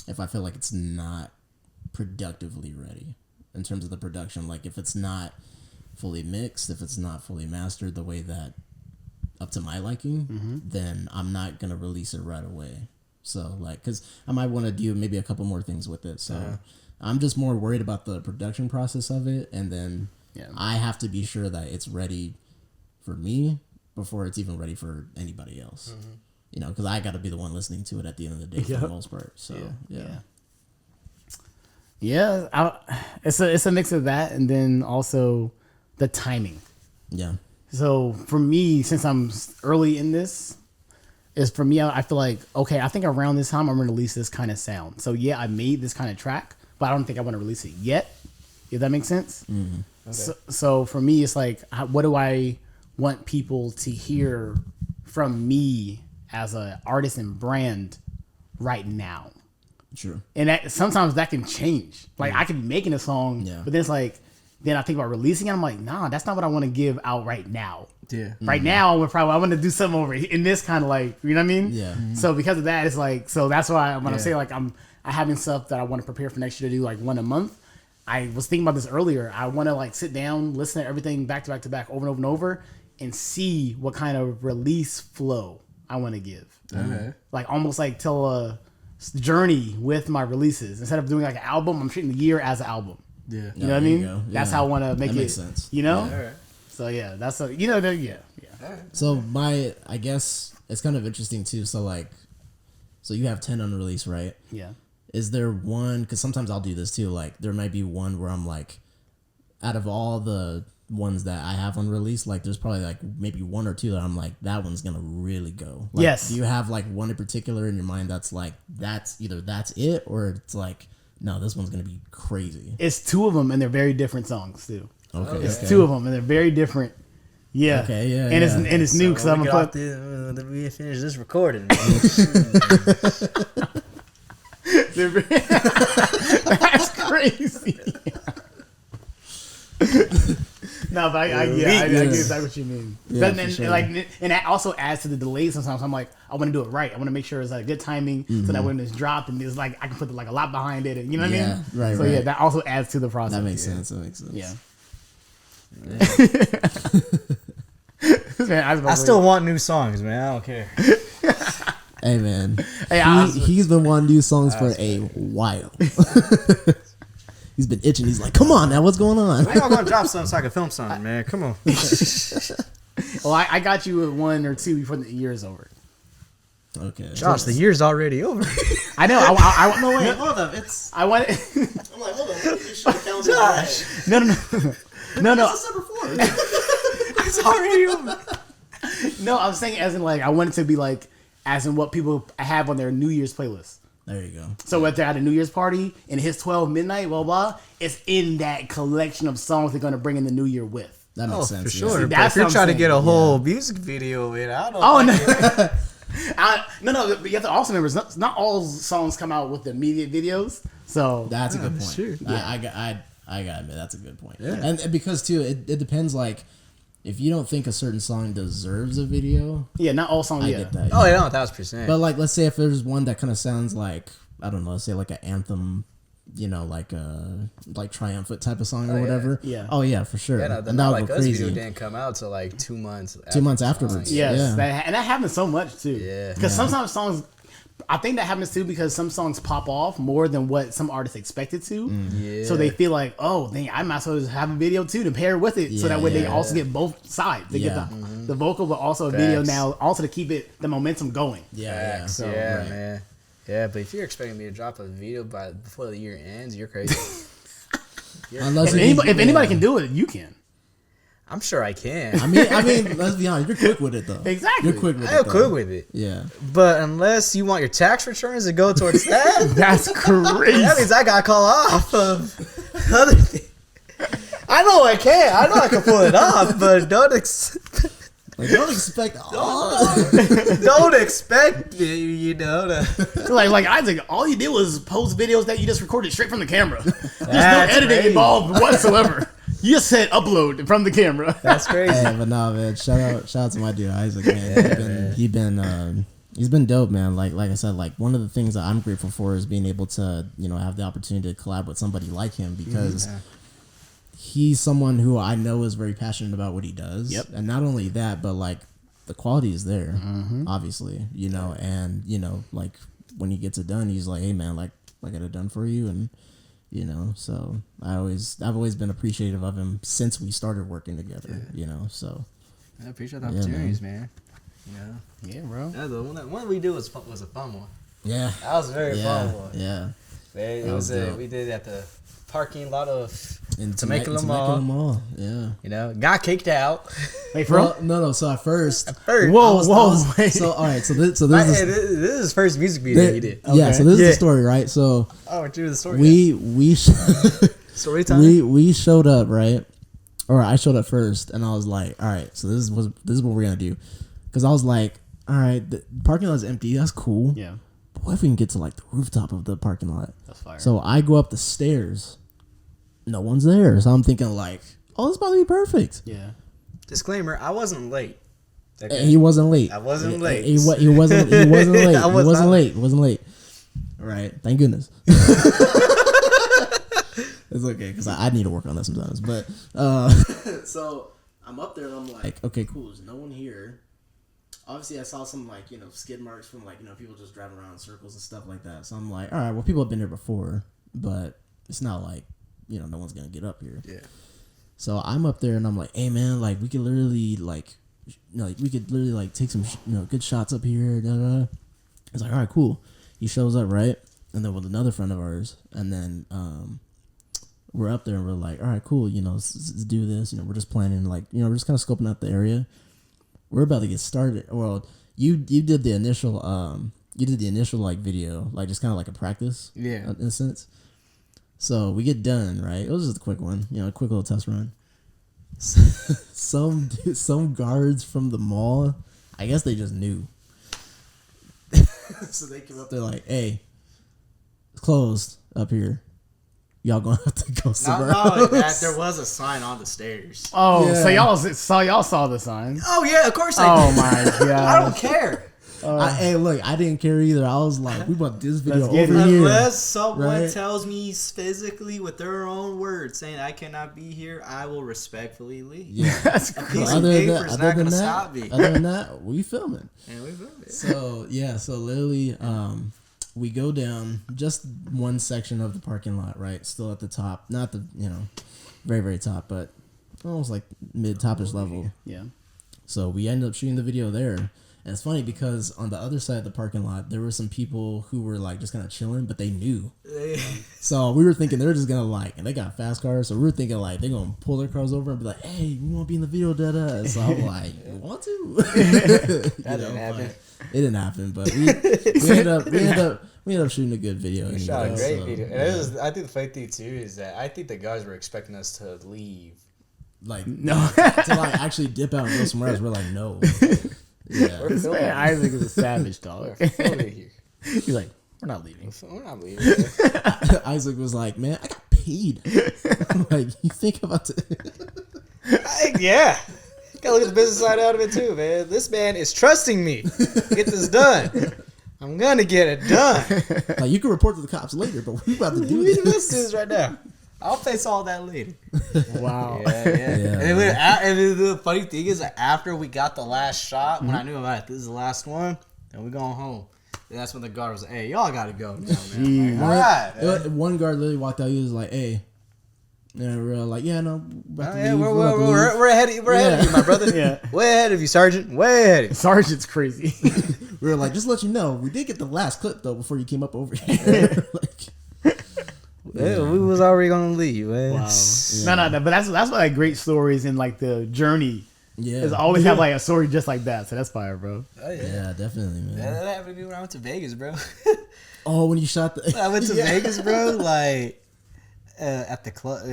if I feel like it's not productively ready in terms of the production. Like if it's not fully mixed, if it's not fully mastered the way that up to my liking, then I'm not gonna release it right away. So like, cause I might want to do maybe a couple more things with it. So I'm just more worried about the production process of it, and then I have to be sure that it's ready for me before it's even ready for anybody else. Because I got to be the one listening to it at the end of the day for the most part. So it's a mix of that, and then also the timing. Yeah. So for me, since I'm early in this, I feel like, okay, I think around this time I'm going to release this kind of sound. So yeah, I made this kind of track, but I don't think I want to release it yet. If that makes sense. Okay. So for me, it's like, what do I want people to hear from me as an artist and brand right now? Sure. And that sometimes that can change. Like I could be making a song, but then it's like, then I think about releasing it. I'm like, nah, that's not what I want to give out right now. Yeah. Right now, I want to do something over in this kind of like, you know what I mean? Yeah. So because of that, it's like, so that's why when I say like I having stuff that I want to prepare for next year to do like one a month. I was thinking about this earlier. I want to like sit down, listen to everything back to back to back over and over and over, and see what kind of release flow I want to give. Okay. Like almost like tell a journey with my releases. Instead of doing like an album, I'm treating the year as an album. Yeah. You know what I mean? That's how I want to make it. Makes sense. You know? Yeah. All right. So yeah, that's a, you know, yeah. Right. So I guess it's kind of interesting too. So like, so you have 10 unreleased, right? Yeah. Is there one? Because sometimes I'll do this too. Like there might be one where I'm like, out of all the ones that I have unreleased, like there's probably like maybe one or two that I'm like, that one's gonna really go. Like, Yes. Do you have like one in particular in your mind that's like that's it, or it's like no, this one's gonna be crazy. It's two of them and they're very different songs too. Okay. It's two of them and they're very different. Yeah. Okay. Yeah. And it's new because I'm gonna put. We finish this recording. That's crazy. No, but I get exactly what you mean. Yeah, But then, for sure. like, and that also adds to the delay. Sometimes I'm like, I want to do it right. I want to make sure it's like good timing, so that when it's dropped and it's like I can put like a lot behind it, and you know what I mean? Right. So right. yeah, that also adds to the process. That makes sense. That makes sense. Yeah. Yeah. Man, I still want new songs, man. I don't care. Hey man, Hey, he's been wanting new songs for a while. He's been itching. He's like, come on now, what's going on? When y'all gonna drop something so I can film something, man? Come on. Well, I got you at 1 or 2 before the year is over. Okay. Josh, the year's already over. I know. I no wait. Hold up, it's. I want. I'm like, hold on. You should have counted Josh. No. December 4th. It's already over. No, I was saying as in like I want it to be like as in what people have on their New Year's playlist. There you go. So if they're at a New Year's party and it hits 12 midnight, blah blah, it's in that collection of songs they're gonna bring in the New Year with. That makes sense. For yeah. sure. See, But that's if you're what I'm trying to saying. get a whole music video in, I don't. Oh think no, but you have to also remember not all songs come out with the immediate videos. So That's a good point. sure. I gotta admit that's a good point. Yeah. And because too, it depends. Like, if you don't think a certain song deserves a video, yeah, not all songs. I Yeah, get that. Oh, yeah, 1,000%. But like, let's say if there's one that kind of sounds like, I don't know, let's say like an anthem, you know, like a triumphant type of song or yeah. whatever. Yeah. Oh yeah, for sure. yeah, no, the and Not that would Like go Us video crazy. didn't come out till like 2 months. 2 months afterwards. yes, Yeah. and that happens so much too. Yeah. because sometimes songs. I think that happens too because some songs pop off more than what some artists expected to. Yeah. So they feel like, oh, dang, I might as well just have a video too to pair with it, so that way they also get both sides. They Yeah. get the vocal, but also a video Facts. now, also to keep the momentum going. Yeah. Facts, So, yeah, right. man. Yeah, but if you're expecting me to drop a video before the year ends, you're crazy. Unless If anybody can do it, you can. I'm sure I can. I mean, let's be honest. You're quick with it though. Exactly. You're quick with it. I'm though. quick with it. Yeah. But unless you want your tax returns to go towards that, That's crazy. that means I got to call off of other things. I know I can. I know I can pull it off, but don't Like, don't expect. don't expect me, you know. like Isaac, all you did was post videos that you just recorded straight from the camera. There's no That's editing crazy. involved whatsoever. You just said upload from the camera. That's crazy. Hey, but nah, man. Shout out to my dude Isaac, man. He's been dope, man. Like I said, like one of the things that I'm grateful for is being able to, you know, have the opportunity to collab with somebody like him because he's someone who I know is very passionate about what he does. Yep. And not only that, but like the quality is there, obviously, you know, and you know, like when he gets it done, he's like, hey man, like I got it done for you, and you know, so I've always been appreciative of him since we started working together, you know, so. I appreciate the opportunities, man. Yeah, bro. Yeah, the one we did was a fun one. Yeah. That was a very fun one. Yeah. It was we did it at the parking lot of In Temecula Mall. Yeah. You know, got kicked out. Wait, for Well, no. So at first, First, wait. so all right. So this this is his first music video he did. Yeah. So this is Yeah. the story, right? So Oh, what you the story? Story time. we showed up, right? Or I showed up first, and I was like, all right. So this is what we're gonna do, because I was like, all right, the parking lot's empty. That's cool. Yeah, But what if we can get to like the rooftop of the parking lot? that's fire. So I go up the stairs. No one's there. So I'm thinking like, oh, this is about to be perfect. yeah, Disclaimer: I wasn't late. Okay. And he wasn't late. I wasn't late. He wasn't late. I He was wasn't not. late. He wasn't late. All right. Thank goodness. It's okay because I need to work on that sometimes. But so I'm up there and I'm like, okay, cool. There's no one here. obviously I saw some like skid marks from like people just driving around in circles and stuff like that. So I'm like, all right, well people have been here before, but it's not like no one's gonna get up here. Yeah. So I'm up there and I'm like, hey man, like we could literally take some good shots up here. Da, da, da. It's like, all right, cool. He shows up, right? And then with another friend of ours, and then we're up there and we're like, all right, cool. Let's do this. We're just planning, like, we're just kind of scoping out the area. We're about to get started. Well, you did the initial like video, like just kind of like a practice, in a sense. So we get done, right? It was just a quick one, a quick little test run. Some guards from the mall, I guess they just knew. So they came up there like, hey, it's closed up here. Y'all gonna have to go somewhere else. That there was a sign on the stairs. Oh, yeah. So y'all saw the sign. Oh yeah, of course I did. Oh my god. I don't care. Hey, look, I didn't care either. I was like, we want this video over it. here. Unless someone tells me physically with their own words saying I cannot be here, I will respectfully leave. Yeah, that's crazy. Other than that, we filming. Yeah, we filming. So literally, we go down just one section of the parking lot, right? Still at the top, not the very very top, but almost like mid topish level. Yeah. So we ended up shooting the video there. And it's funny because on the other side of the parking lot, there were some people who were like just kind of chilling, but they knew. So we were thinking they're just going to and they got fast cars. So we were thinking like they're going to pull their cars over and be like, hey, we want to be in the video, da-da. So I'm like, you want to? That didn't happen. It didn't happen, but we ended up shooting a good video. We shot a great video. And I think the funny thing too is that I think the guys were expecting us to leave. Like, no. To like actually dip out and go somewhere else. We're like, no. Yeah. This man Isaac is a savage dog. Here. He's like, we're not leaving. We're not leaving. Isaac was like, man, I got paid. I'm like, you think about it? Yeah. Gotta look at the business side out of it too, man. This man is trusting me to get this done. I'm gonna get it done. Like, you can report to the cops later, but we're about to do Let's do this. this right now. I'll face all that later. Wow. Yeah. And then the funny thing is, after we got the last shot, when I knew about it, this is the last one, then we're going home. And that's when the guard was like, hey, y'all gotta go now, man. Like, all right. One guard literally walked out. He was like, hey. And we're like, yeah, no. We're ahead of you, my brother. Yeah. Way ahead of you, Sergeant. Way ahead of you. Sergeant's crazy. We were like, just to let you know, we did get the last clip, though, before you came up over here. Yeah, we was already gonna leave, man. Wow. Yeah. No, but that's what like great stories and like the journey. Yeah, is always have like a story just like that. So that's fire, bro. Oh, yeah, definitely, man. That happened to me when I went to Vegas, bro. Oh, when you shot the? I went to Vegas, bro. Like at the club,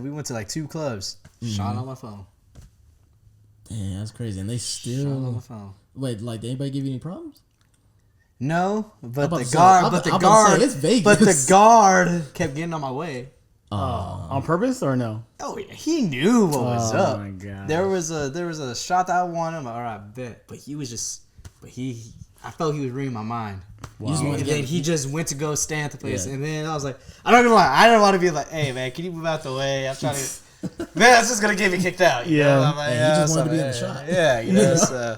we went to like 2 clubs. Shot on my phone. Damn, that's crazy. And they still shot on my phone. Wait, like, did anybody give you any problems? No, but the guard kept getting on my way. On purpose or no? Oh yeah, he knew what was up. Oh my god. There was a shot that I wanted. I'm like, all right, bet. But I felt he was reading my mind. Wow. And then he just went to go stand at the place, and then I was like, I'm not gonna lie, I didn't want to be like, hey man, can you move out the way? I'm trying to. Man, that's just gonna get me kicked out. You know? I'm like, he just wanted to be in the shot. Yeah,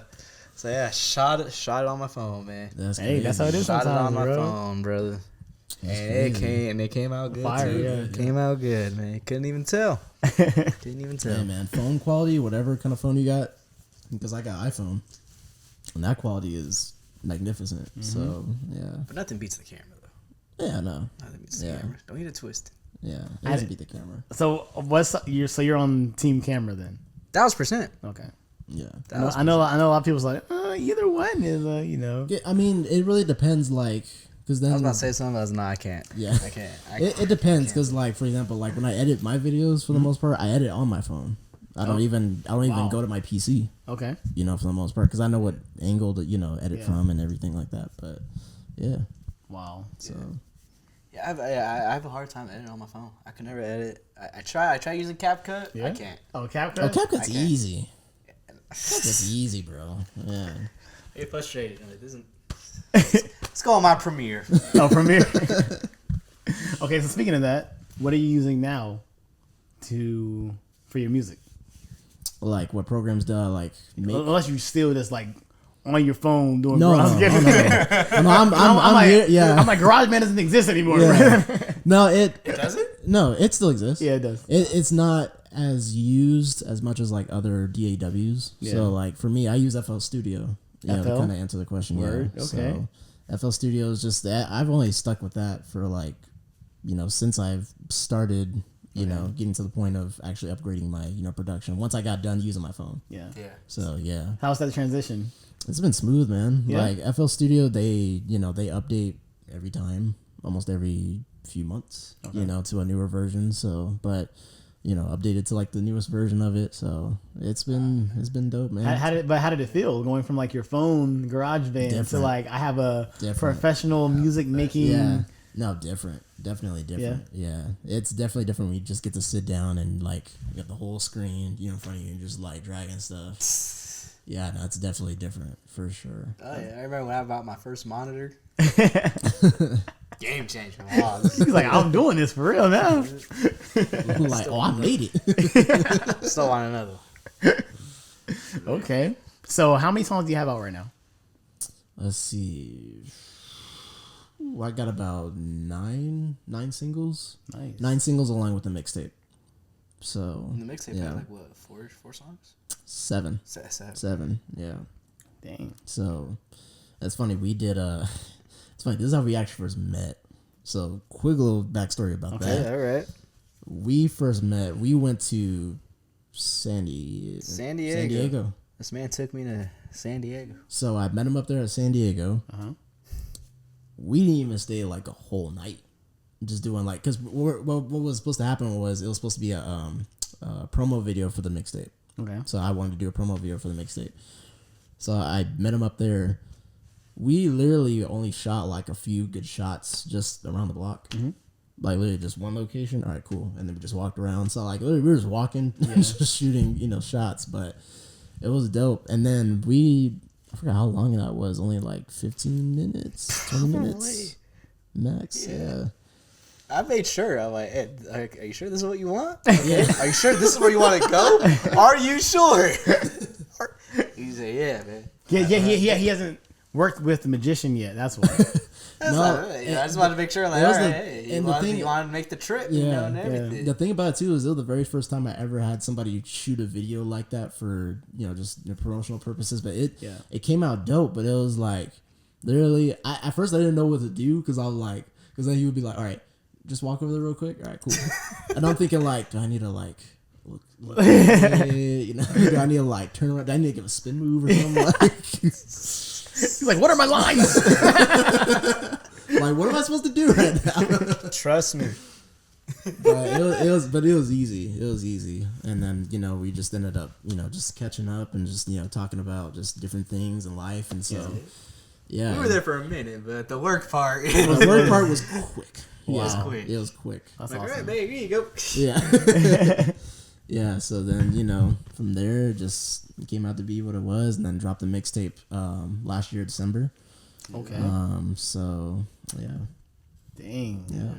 So yeah, shot it on my phone, man. That's how it is. Shot sometimes, it on my bro. phone, brother. And it came out good Fire, too. yeah. It came out good, man. Couldn't even tell. Yeah, man. Phone quality, whatever kind of phone you got, because I got iPhone, and that quality is magnificent. Mm-hmm. So yeah. But nothing beats the camera, though. Yeah, no. Nothing beats the camera. Don't get it twisted. Yeah, it doesn't beat the camera. So you're on team camera then? 1,000%. Okay. Yeah, I know. A lot of people's like, either one is, Yeah, I mean, it really depends, like, because then I was about to say something. I was I can't. Yeah, I can't. It depends, because like, for example, like when I edit my videos, for the most part, I edit on my phone. I don't even go to my PC. Okay. For the most part, because I know what angle to edit from and everything like that. But yeah. Wow. So. Yeah, I have a hard time editing on my phone. I can never edit. I try using CapCut. Yeah? I can't. Oh, CapCut. Oh, CapCut's easy. CapCut's easy, bro. Yeah. I get frustrated. I'm like, let's go on my Premiere. Oh, Premiere. Okay, so speaking of that, what are you using now for your music? Like, what programs do I like make? Unless you still just like on your phone doing No, garage gigs. I'm like, here. Yeah, I'm like, GarageBand doesn't exist anymore. Yeah. Right? No, it doesn't? No, it still exists. Yeah, it does. It's not as used as much as like other DAWs. Yeah. So like for me, I use FL Studio. You know, to FL? kind of answer the question. Word, Yeah. okay. So FL Studio is just that. I've only stuck with that for like, since I've started, getting to the point of actually upgrading my, production. Once I got done using my phone. Yeah. So yeah. How's that transition? It's been smooth, man. Yeah. Like FL Studio, they update every time, almost every few months, to a newer version. So, but updated to like the newest version of it. So it's been dope, man. How did it feel going from like your phone GarageBand to like I have a professional music making? Yeah, no, different, definitely different. Yeah, it's definitely different when you just get to sit down and like you got the whole screen in front of you and just like dragging stuff. Yeah, no, it's definitely different for sure. Oh yeah, I remember when I bought my first monitor. Game changer. Wow. He's like, I'm doing this for real now. Like, I made it. Still want another. Okay. So how many songs do you have out right now? Let's see. Ooh, I got about nine singles. Nice. 9 singles along with the mixtape. So And the mixtape had like what, four songs? 7. 7. Yeah. Dang. So that's funny. We did it's funny. This is how we actually first met. So quick little backstory about that. All right. We first met. We went to San Diego. This man took me to San Diego. So I met him up there at San Diego. We didn't even stay like a whole night. Just doing like, because what was supposed to happen was it was supposed to be a promo video for the mixtape. Okay. So I wanted to do a promo video for the mixtape. So I met him up there. We literally only shot like a few good shots just around the block. Like literally just one location. All right, cool. And then we just walked around. So like literally we were just walking, just shooting, shots. But it was dope. And then I forgot how long that was. Only like 15 minutes, 20 minutes max. Yeah. I made sure. I'm like, hey, are you sure this is what you want? Okay. Are you sure this is where you want to go? Are you sure? He said, yeah, man. Yeah. He hasn't worked with the magician yet. That's why. I just wanted to make sure, like, all right, you wanted to make the trip, and everything. Yeah. The thing about it too is it was the very first time I ever had somebody shoot a video like that for just promotional purposes. But it came out dope. But it was like literally, at first I didn't know what to do because I was like, because then he would be like, all right, just walk over there real quick. All right, cool. And I'm thinking like, do I need to like look do I need to like turn around? Do I need to give a spin move or something? Like, he's like, what are my lines? Like, what am I supposed to do right now? Trust me. But it was easy. It was easy. And then, we just ended up, just catching up and just, talking about just different things in life. And so, yeah. We were there for a minute, but the work part. The work part was quick. Wow. It was quick. That's like, awesome. all right, babe, here you go. Yeah. Yeah, so then, from there, it just came out to be what it was, and then dropped the mixtape last year, December. Okay. So, yeah. Dang. Yeah.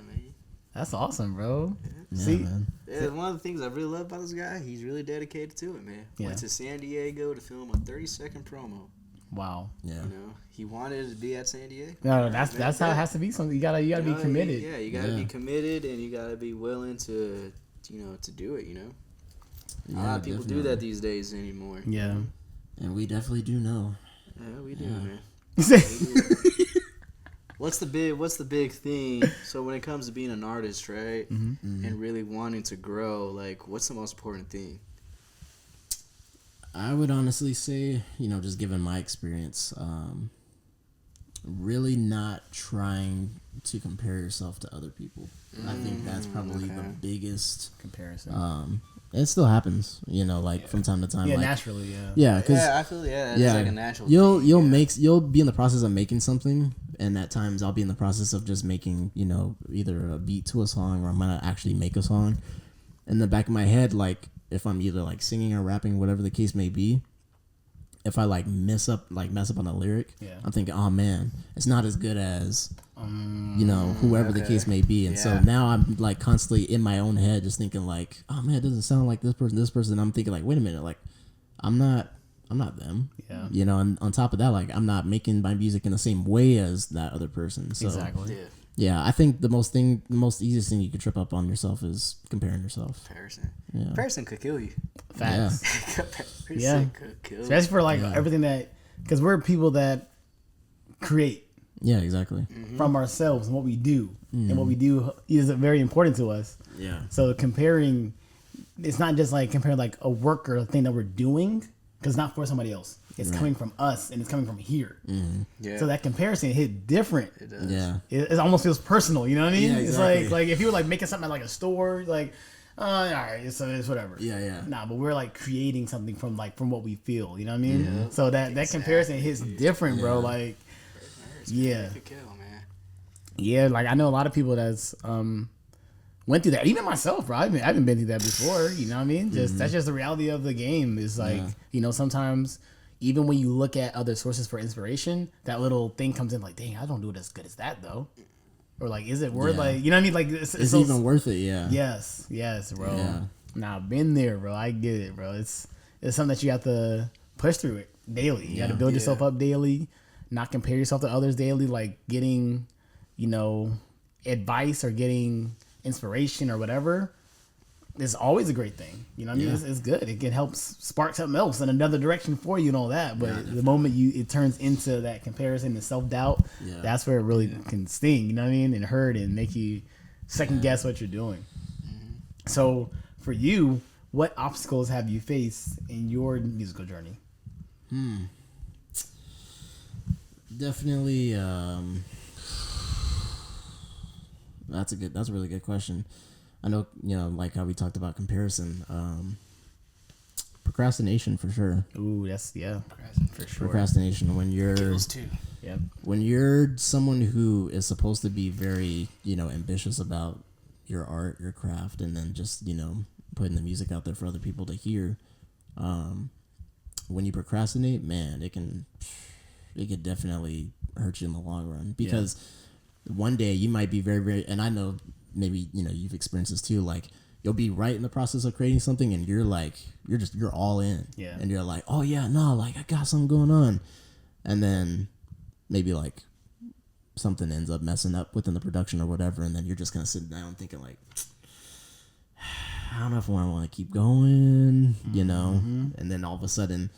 That's awesome, bro. Yeah, See? man. Yeah, one of the things I really love about this guy, he's really dedicated to it, man. Yeah. Went to San Diego to film a 30-second promo. Wow. Yeah. He wanted to be at San Diego. No, that's how it has to be. Something you gotta be committed. You gotta be committed, and you gotta be willing to do it. A lot of people do that these days anymore. Yeah. And we definitely do know. Yeah, we do, man. What's the big thing? So when it comes to being an artist, right, and really wanting to grow, like, what's the most important thing? I would honestly say, just given my experience, really not trying to compare yourself to other people. I think that's probably the biggest comparison. It still happens, from time to time. Yeah, like, naturally, yeah. Yeah, because I feel it's like a natural. You'll be in the process of making something, and at times I'll be in the process of just making, either a beat to a song or I might not actually make a song. In the back of my head, like if I'm either like singing or rapping, whatever the case may be, if I like mess up on a lyric, I'm thinking, oh man, it's not as good as whoever the case may be. And so now I'm like constantly in my own head just thinking like, oh man, it doesn't sound like this person. I'm thinking like, wait a minute, like I'm not not them. Yeah. You know, and on top of that, like I'm not making my music in the same way as that other person. So Exactly. Yeah. yeah, I think the most easiest thing you could trip up on yourself is comparing yourself. Comparison. Yeah. Comparison could kill you. Facts. Comparison Yeah. could kill you. Especially for like everything that, because we're people that create Yeah, exactly. from ourselves and what we do, and what we do is very important to us. Yeah. So comparing, it's not just like comparing like a work or a thing that we're doing, because it's not for somebody else. It's coming from us, and it's coming from here. Yeah. So that comparison hit different. It does. Yeah. It almost feels personal. You know what I mean? Yeah, exactly. It's like if you were like making something at like a store, like, all right, it's whatever. Yeah, yeah. Nah, but we're like creating something from what we feel. You know what I mean? So that comparison hits different, bro. Like, yeah. It could kill, man. Yeah, like I know a lot of people that's went through that. Even myself, bro. I haven't been through that before. You know what I mean? Just that's just the reality of the game. Is like you know, sometimes even when you look at other sources for inspiration, that little thing comes in like, dang, I don't do it as good as that though. Or like, is it worth like, you know what I mean? Like it's It's so, even worth it, yeah. Yes, bro. Yeah. Nah, been there, bro. I get it, bro. It's something that you have to push through it daily. You got to build yourself up daily, not compare yourself to others daily. Like getting, you know, advice or getting inspiration or whatever is always a great thing. You know what I mean? It's good. It can help spark something else in another direction for you and all that. But the moment it turns into that comparison and self-doubt, that's where it really can sting. You know what I mean? And hurt and make you second guess what you're doing. So for you, what obstacles have you faced in your musical journey? Definitely. That's a really good question. I know, you know, like how we talked about comparison. Procrastination for sure. Ooh, that's for sure. Procrastination when you're Kills too. Yep. when you're someone who is supposed to be very, you know, ambitious about your art, your craft, and then just, you know, putting the music out there for other people to hear. When you procrastinate, man, it can definitely hurt you in the long run, because one day you might be very, very, and I know maybe, you know, you've experienced this too, like you'll be right in the process of creating something and you're like, you're all in. Yeah. And you're like, oh yeah, no, like I got something going on. And then maybe like something ends up messing up within the production or whatever. And then you're just kind of sitting down thinking like, I don't know if I want to keep going, you know? And then all of a sudden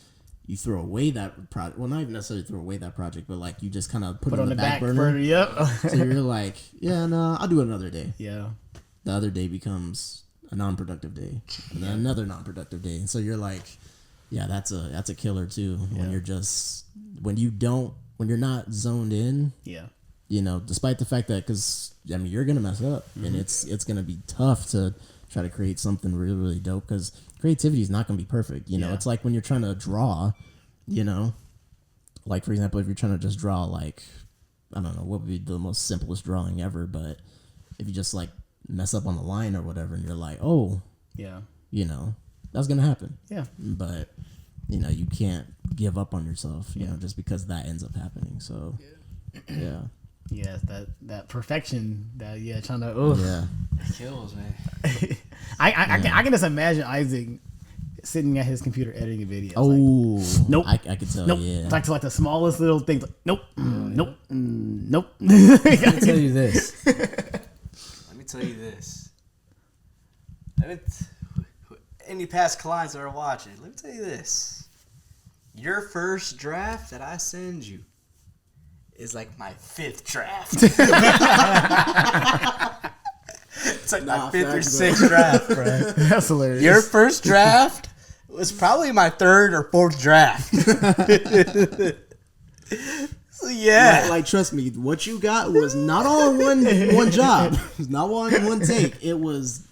you throw away that project. Well, not even necessarily throw away that project, but like you just kind of put it on the back burner. Yep. So you're like, yeah, no, I'll do it another day. Yeah. The other day becomes a non-productive day, and then another non-productive day. And so you're like, yeah, that's a killer too. When you're just when you're not zoned in. Yeah. You know, despite the fact that, because I mean, you're gonna mess up, and it's gonna be tough to try to create something really, really dope, because creativity is not gonna be perfect. You know, it's like when you're trying to draw. You know, like for example, if you're trying to just draw, like, I don't know what would be the most simplest drawing ever, but if you just like mess up on the line or whatever, and you're like, oh, Yeah. you know, that's gonna happen. Yeah. But you know, you can't give up on yourself, you know, just because that ends up happening. So yeah. Yeah, that perfection, that trying to It kills, man. I can just imagine Isaac sitting at his computer editing a video. Oh, like, nope. I could tell. Nope. Yeah. Like to like the smallest little things. Like, nope. Nope. Nope. Let me tell you this. Any past clients that are watching, let me tell you this. Your first draft that I send you is like my fifth draft. It's like my fifth or sixth draft, bro. That's hilarious. Your first draft was probably my third or fourth draft. So yeah, Like trust me, what you got was not all one job. It was not one take. It was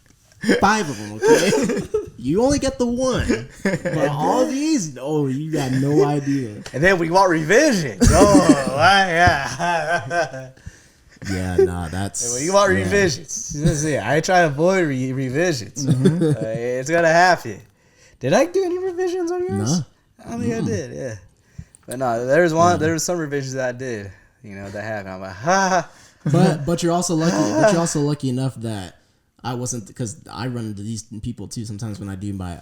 5 of them. Okay, you only get the one, but all these, you got no idea. and then we want revisions. Oh, yeah. Yeah, nah, that's. When you want revisions, this is it. I ain't trying to avoid revisions. It's gonna happen. Did I do any revisions on yours? No. I don't think I did. Yeah, but no, there was some revisions that I did. You know, that happened. I'm like, ha. But you're also lucky. But you're also lucky enough that I wasn't, because I run into these people too sometimes when I do my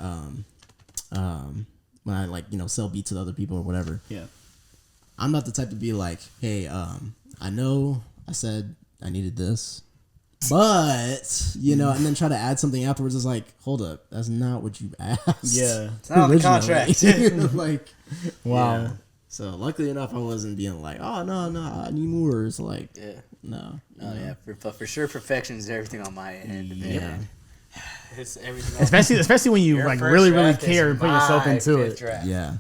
when when I like sell beats to other people or whatever. Yeah. I'm not the type to be like, hey, I know I said I needed this, but and then try to add something afterwards. It's like, hold up, that's not what you asked. Yeah, it's not on the contract. Like, wow. Yeah. So luckily enough, I wasn't being like, oh no, I need more. It's like, no. Yeah, for sure, perfection is everything on my end. Yeah. It's everything. Especially when you like really care and put yourself into it. Draft. Yeah.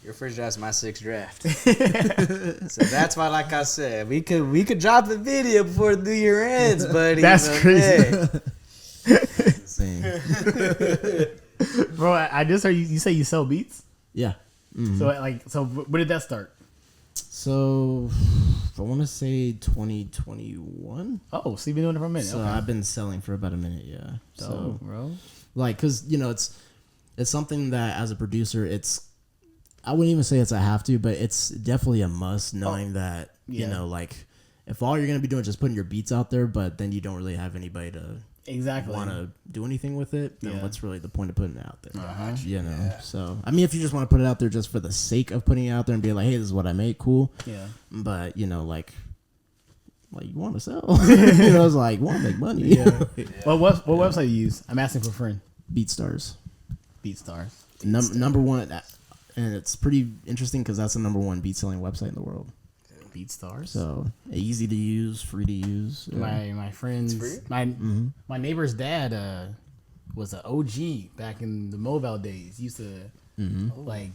Your first draft is my sixth draft. So that's why, like I said, we could drop a video before the year ends, buddy. That's crazy. Insane. Bro, I just heard you say you sell beats. Yeah. Mm-hmm. So when did that start? So I want to say 2021. Oh, so you've been doing it for a minute. So okay. I've been selling for about a minute. Yeah. So bro, like, cause it's something that as a producer, I wouldn't even say it's a have to, but it's definitely a must, knowing that, like, if all you're going to be doing is just putting your beats out there, but then you don't really have anybody to want to do anything with it, then what's really the point of putting it out there? Uh-huh. So, I mean, if you just want to put it out there just for the sake of putting it out there and be like, hey, this is what I made, cool. Yeah. But, like you want to sell. It's like, you want to make money. Yeah. Well, what website do you use? I'm asking for a friend. BeatStars. BeatStars. Number one... And it's pretty interesting because that's the number one beat selling website in the world. BeatStars. So easy to use, free to use. My friends, my neighbor's dad was an OG back in the mobile days. He used to like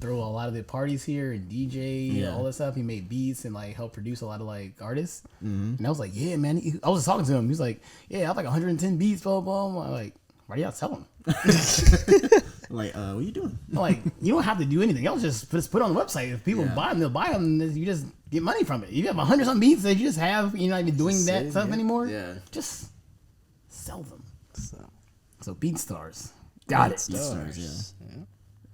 throw a lot of the parties here and DJ all that stuff. He made beats and like helped produce a lot of like artists. And I was like, yeah, man. I was just talking to him. He was like, yeah, I have like 110 beats, blah blah blah. I'm like, why do y'all sell them? Like, what are you doing? Like, you don't have to do anything else. Just put it on the website. If people buy them, they'll buy them. You just get money from it. You have 100-something beats that you just have. You're not even doing that stuff anymore. Yeah. Just sell them. So BeatStars. Got it. BeatStars, yeah.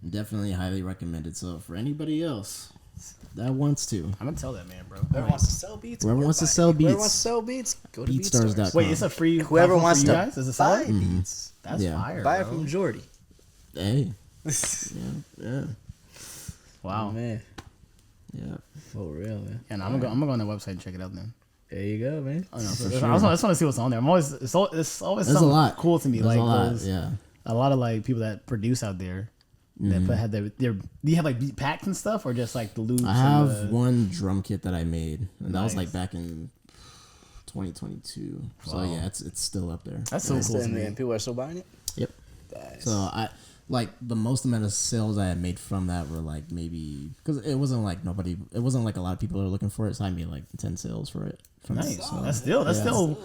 Definitely highly recommended. So for anybody else that wants to, I'm going to tell that man, bro. Whoever wants to sell beats. Whoever wants to sell beats, go to BeatStars.com. Wait, it's a free Whoever wants to guys? Is it buy selling? beats. That's fire, Buy bro. it from Jordi. Hey. Yeah. Wow. Oh, man. Yeah. For real, man. And I'm gonna go on the website and check it out then. There you go, man. I just want to see what's on there. It's always something a lot. cool to me. There's like a lot of like people that produce out there that have their. Do you have like beat packs and stuff, or just like the loops? I have one drum kit that I made, and that was like back in 2022. Wow. So yeah, it's still up there. That's so cool. And people are still buying it. Yep. Nice. So I like the most amount of sales I had made from that were like maybe because it wasn't like a lot of people are looking for it. So I made like 10 sales for it. Nice. So, that's still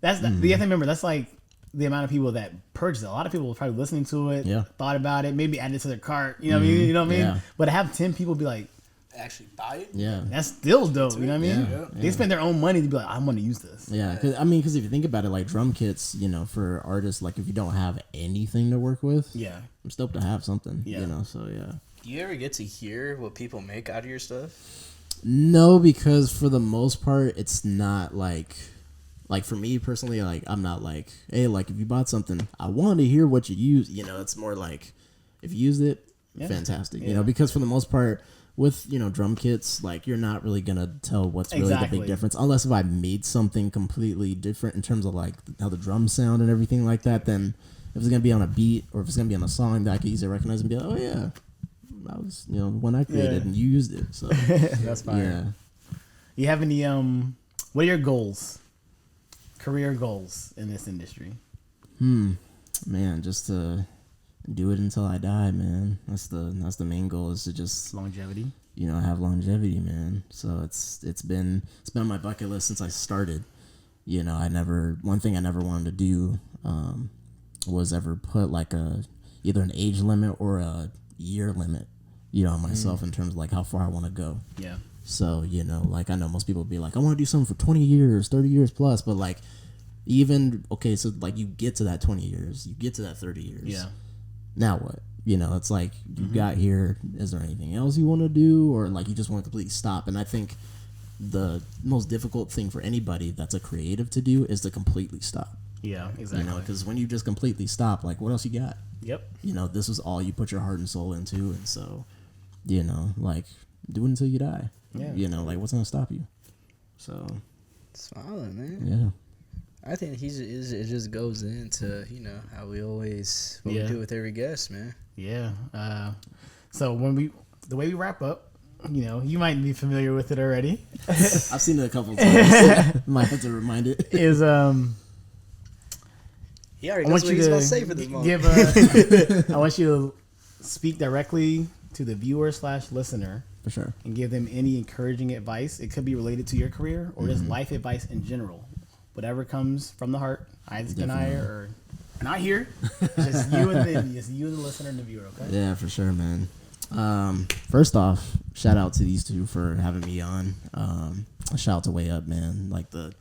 you have to remember that's like the amount of people that purchased it. A lot of people were probably listening to it, thought about it, maybe added it to their cart. You know what I mean? You know what I mean? Yeah. But to have 10 people be like, actually buy it. Yeah, that's still dope. You know what I mean? Yeah. They spend their own money to be like, I want to use this. Yeah, because if you think about it, like drum kits, for artists, like if you don't have anything to work with, I'm stoked to have something. So yeah. Do you ever get to hear what people make out of your stuff? No, because for the most part, it's not like for me personally, like I'm not like, hey, like if you bought something, I want to hear what you use. It's more like if you used it, fantastic. Because for the most part, with drum kits, like you're not really gonna tell what's really the big difference, unless if I made something completely different in terms of like how the drums sound and everything like that. Then if it's gonna be on a beat or if it's gonna be on a song that I could easily recognize and be like, oh yeah, that was the one I created and you used it. So that's fine. Yeah. You have any what are your goals? Career goals in this industry? Man, just to do it until I die, man. That's the main goal, is to just longevity. Have longevity, man. So it's been on my bucket list since I started. One thing I never wanted to do was ever put like either an age limit or a year limit, on myself in terms of like how far I want to go. Yeah. So, like I know most people be like, I want to do something for 20 years, 30 years plus, but like so like you get to that 20 years, you get to that 30 years. Yeah. Now what? It's like you got here. Is there anything else you want to do, or like you just want to completely stop? And I think the most difficult thing for anybody that's a creative to do is to completely stop. Yeah, exactly. You know, because when you just completely stop, like, what else you got? Yep. You know, this is all you put your heart and soul into, and so, you know, like, do it until you die. Yeah. You know, like, what's gonna stop you? So, Smiling, man. yeah. I think it just goes into, you know, how we always we do with every guest, man. Yeah. So the way we wrap up, you know, you might be familiar with it already. I've seen it a couple times. Might have to remind it. Is He already knows what he's about to say for this moment. I want you to speak directly to the viewer/listener. For sure. And give them any encouraging advice. It could be related to your career or just life advice in general. Whatever comes from the heart. Isaac and I are not here. Just you and the listener and the viewer, okay? Yeah, for sure, man. First off, shout out to these two for having me on. Shout out to Wayy Up, man. Like the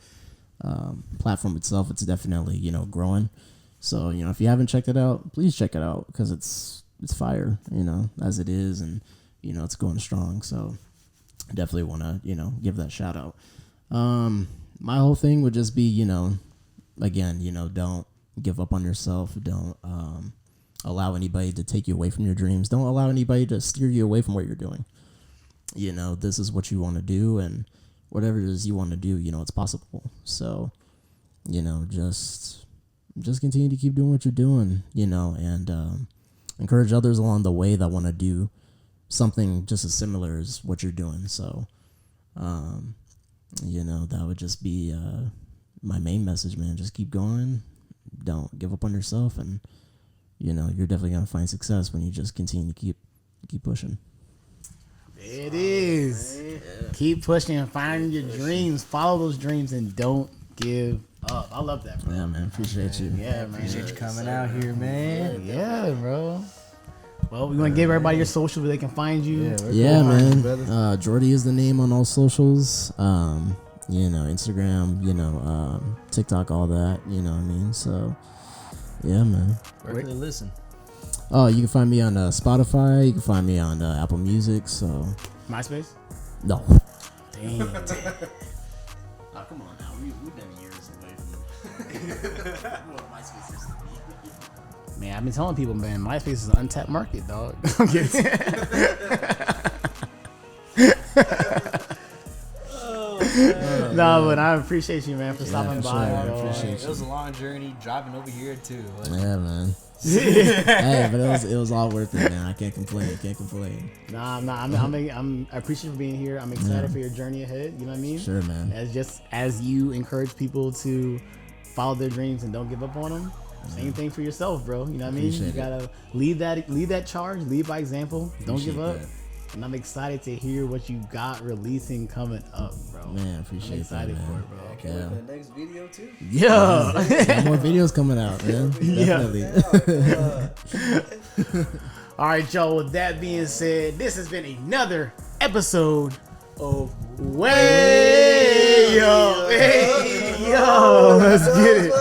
platform itself, it's definitely, you know, growing. So, you know, if you haven't checked it out, please check it out because it's fire, you know, as it is, and you know, it's going strong. So I definitely want to, you know, give that shout out. My whole thing would just be, you know, again, you know, don't give up on yourself. Don't allow anybody to take you away from your dreams. Don't allow anybody to steer you away from what you're doing. You know, this is what you want to do, and whatever it is you want to do, you know, it's possible. So, you know, just continue to keep doing what you're doing, you know, and encourage others along the way that want to do something just as similar as what you're doing. So, you know, that would just be my main message, man. Just keep going. Don't give up on yourself, and you know, you're definitely gonna find success when you just continue to keep pushing. It is. Yeah. Keep pushing and finding your dreams. Follow those dreams and don't give up. I love that, bro. Yeah, man. Appreciate you. Yeah, man. Appreciate you coming out here, man. Yeah, bro. Well, we want to give everybody your social where they can find you. Yeah, man. Jordi is the name on all socials. You know, Instagram, you know, TikTok, all that. You know what I mean? So, yeah, man. Where can they listen? Oh, you can find me on Spotify. You can find me on Apple Music. So, MySpace? No. Damn. Oh, come on now. We've been years away from what MySpace used to be. Man, I've been telling people, man, MySpace is an untapped market, dog. I'm kidding. No, but I appreciate you, man, for stopping by. Sure. Appreciate it was a long journey driving over here too. Yeah, man. Hey, but it was all worth it, man. I can't complain. Nah, I appreciate you for being here. I'm excited for your journey ahead. You know what I mean? Sure, man. As you encourage people to follow their dreams and don't give up on them. Same thing for yourself, bro. You know what I mean? You gotta lead that charge. Lead by example. Don't give up. And I'm excited to hear what you got releasing coming up, bro. Man, appreciate I'm excited that, man. for it, bro. I can't wait for the next video too. Yeah. More videos coming out, man. Definitely. All right, y'all. With that being said, this has been another episode of Wayy Up. Hey, yo, let's get it.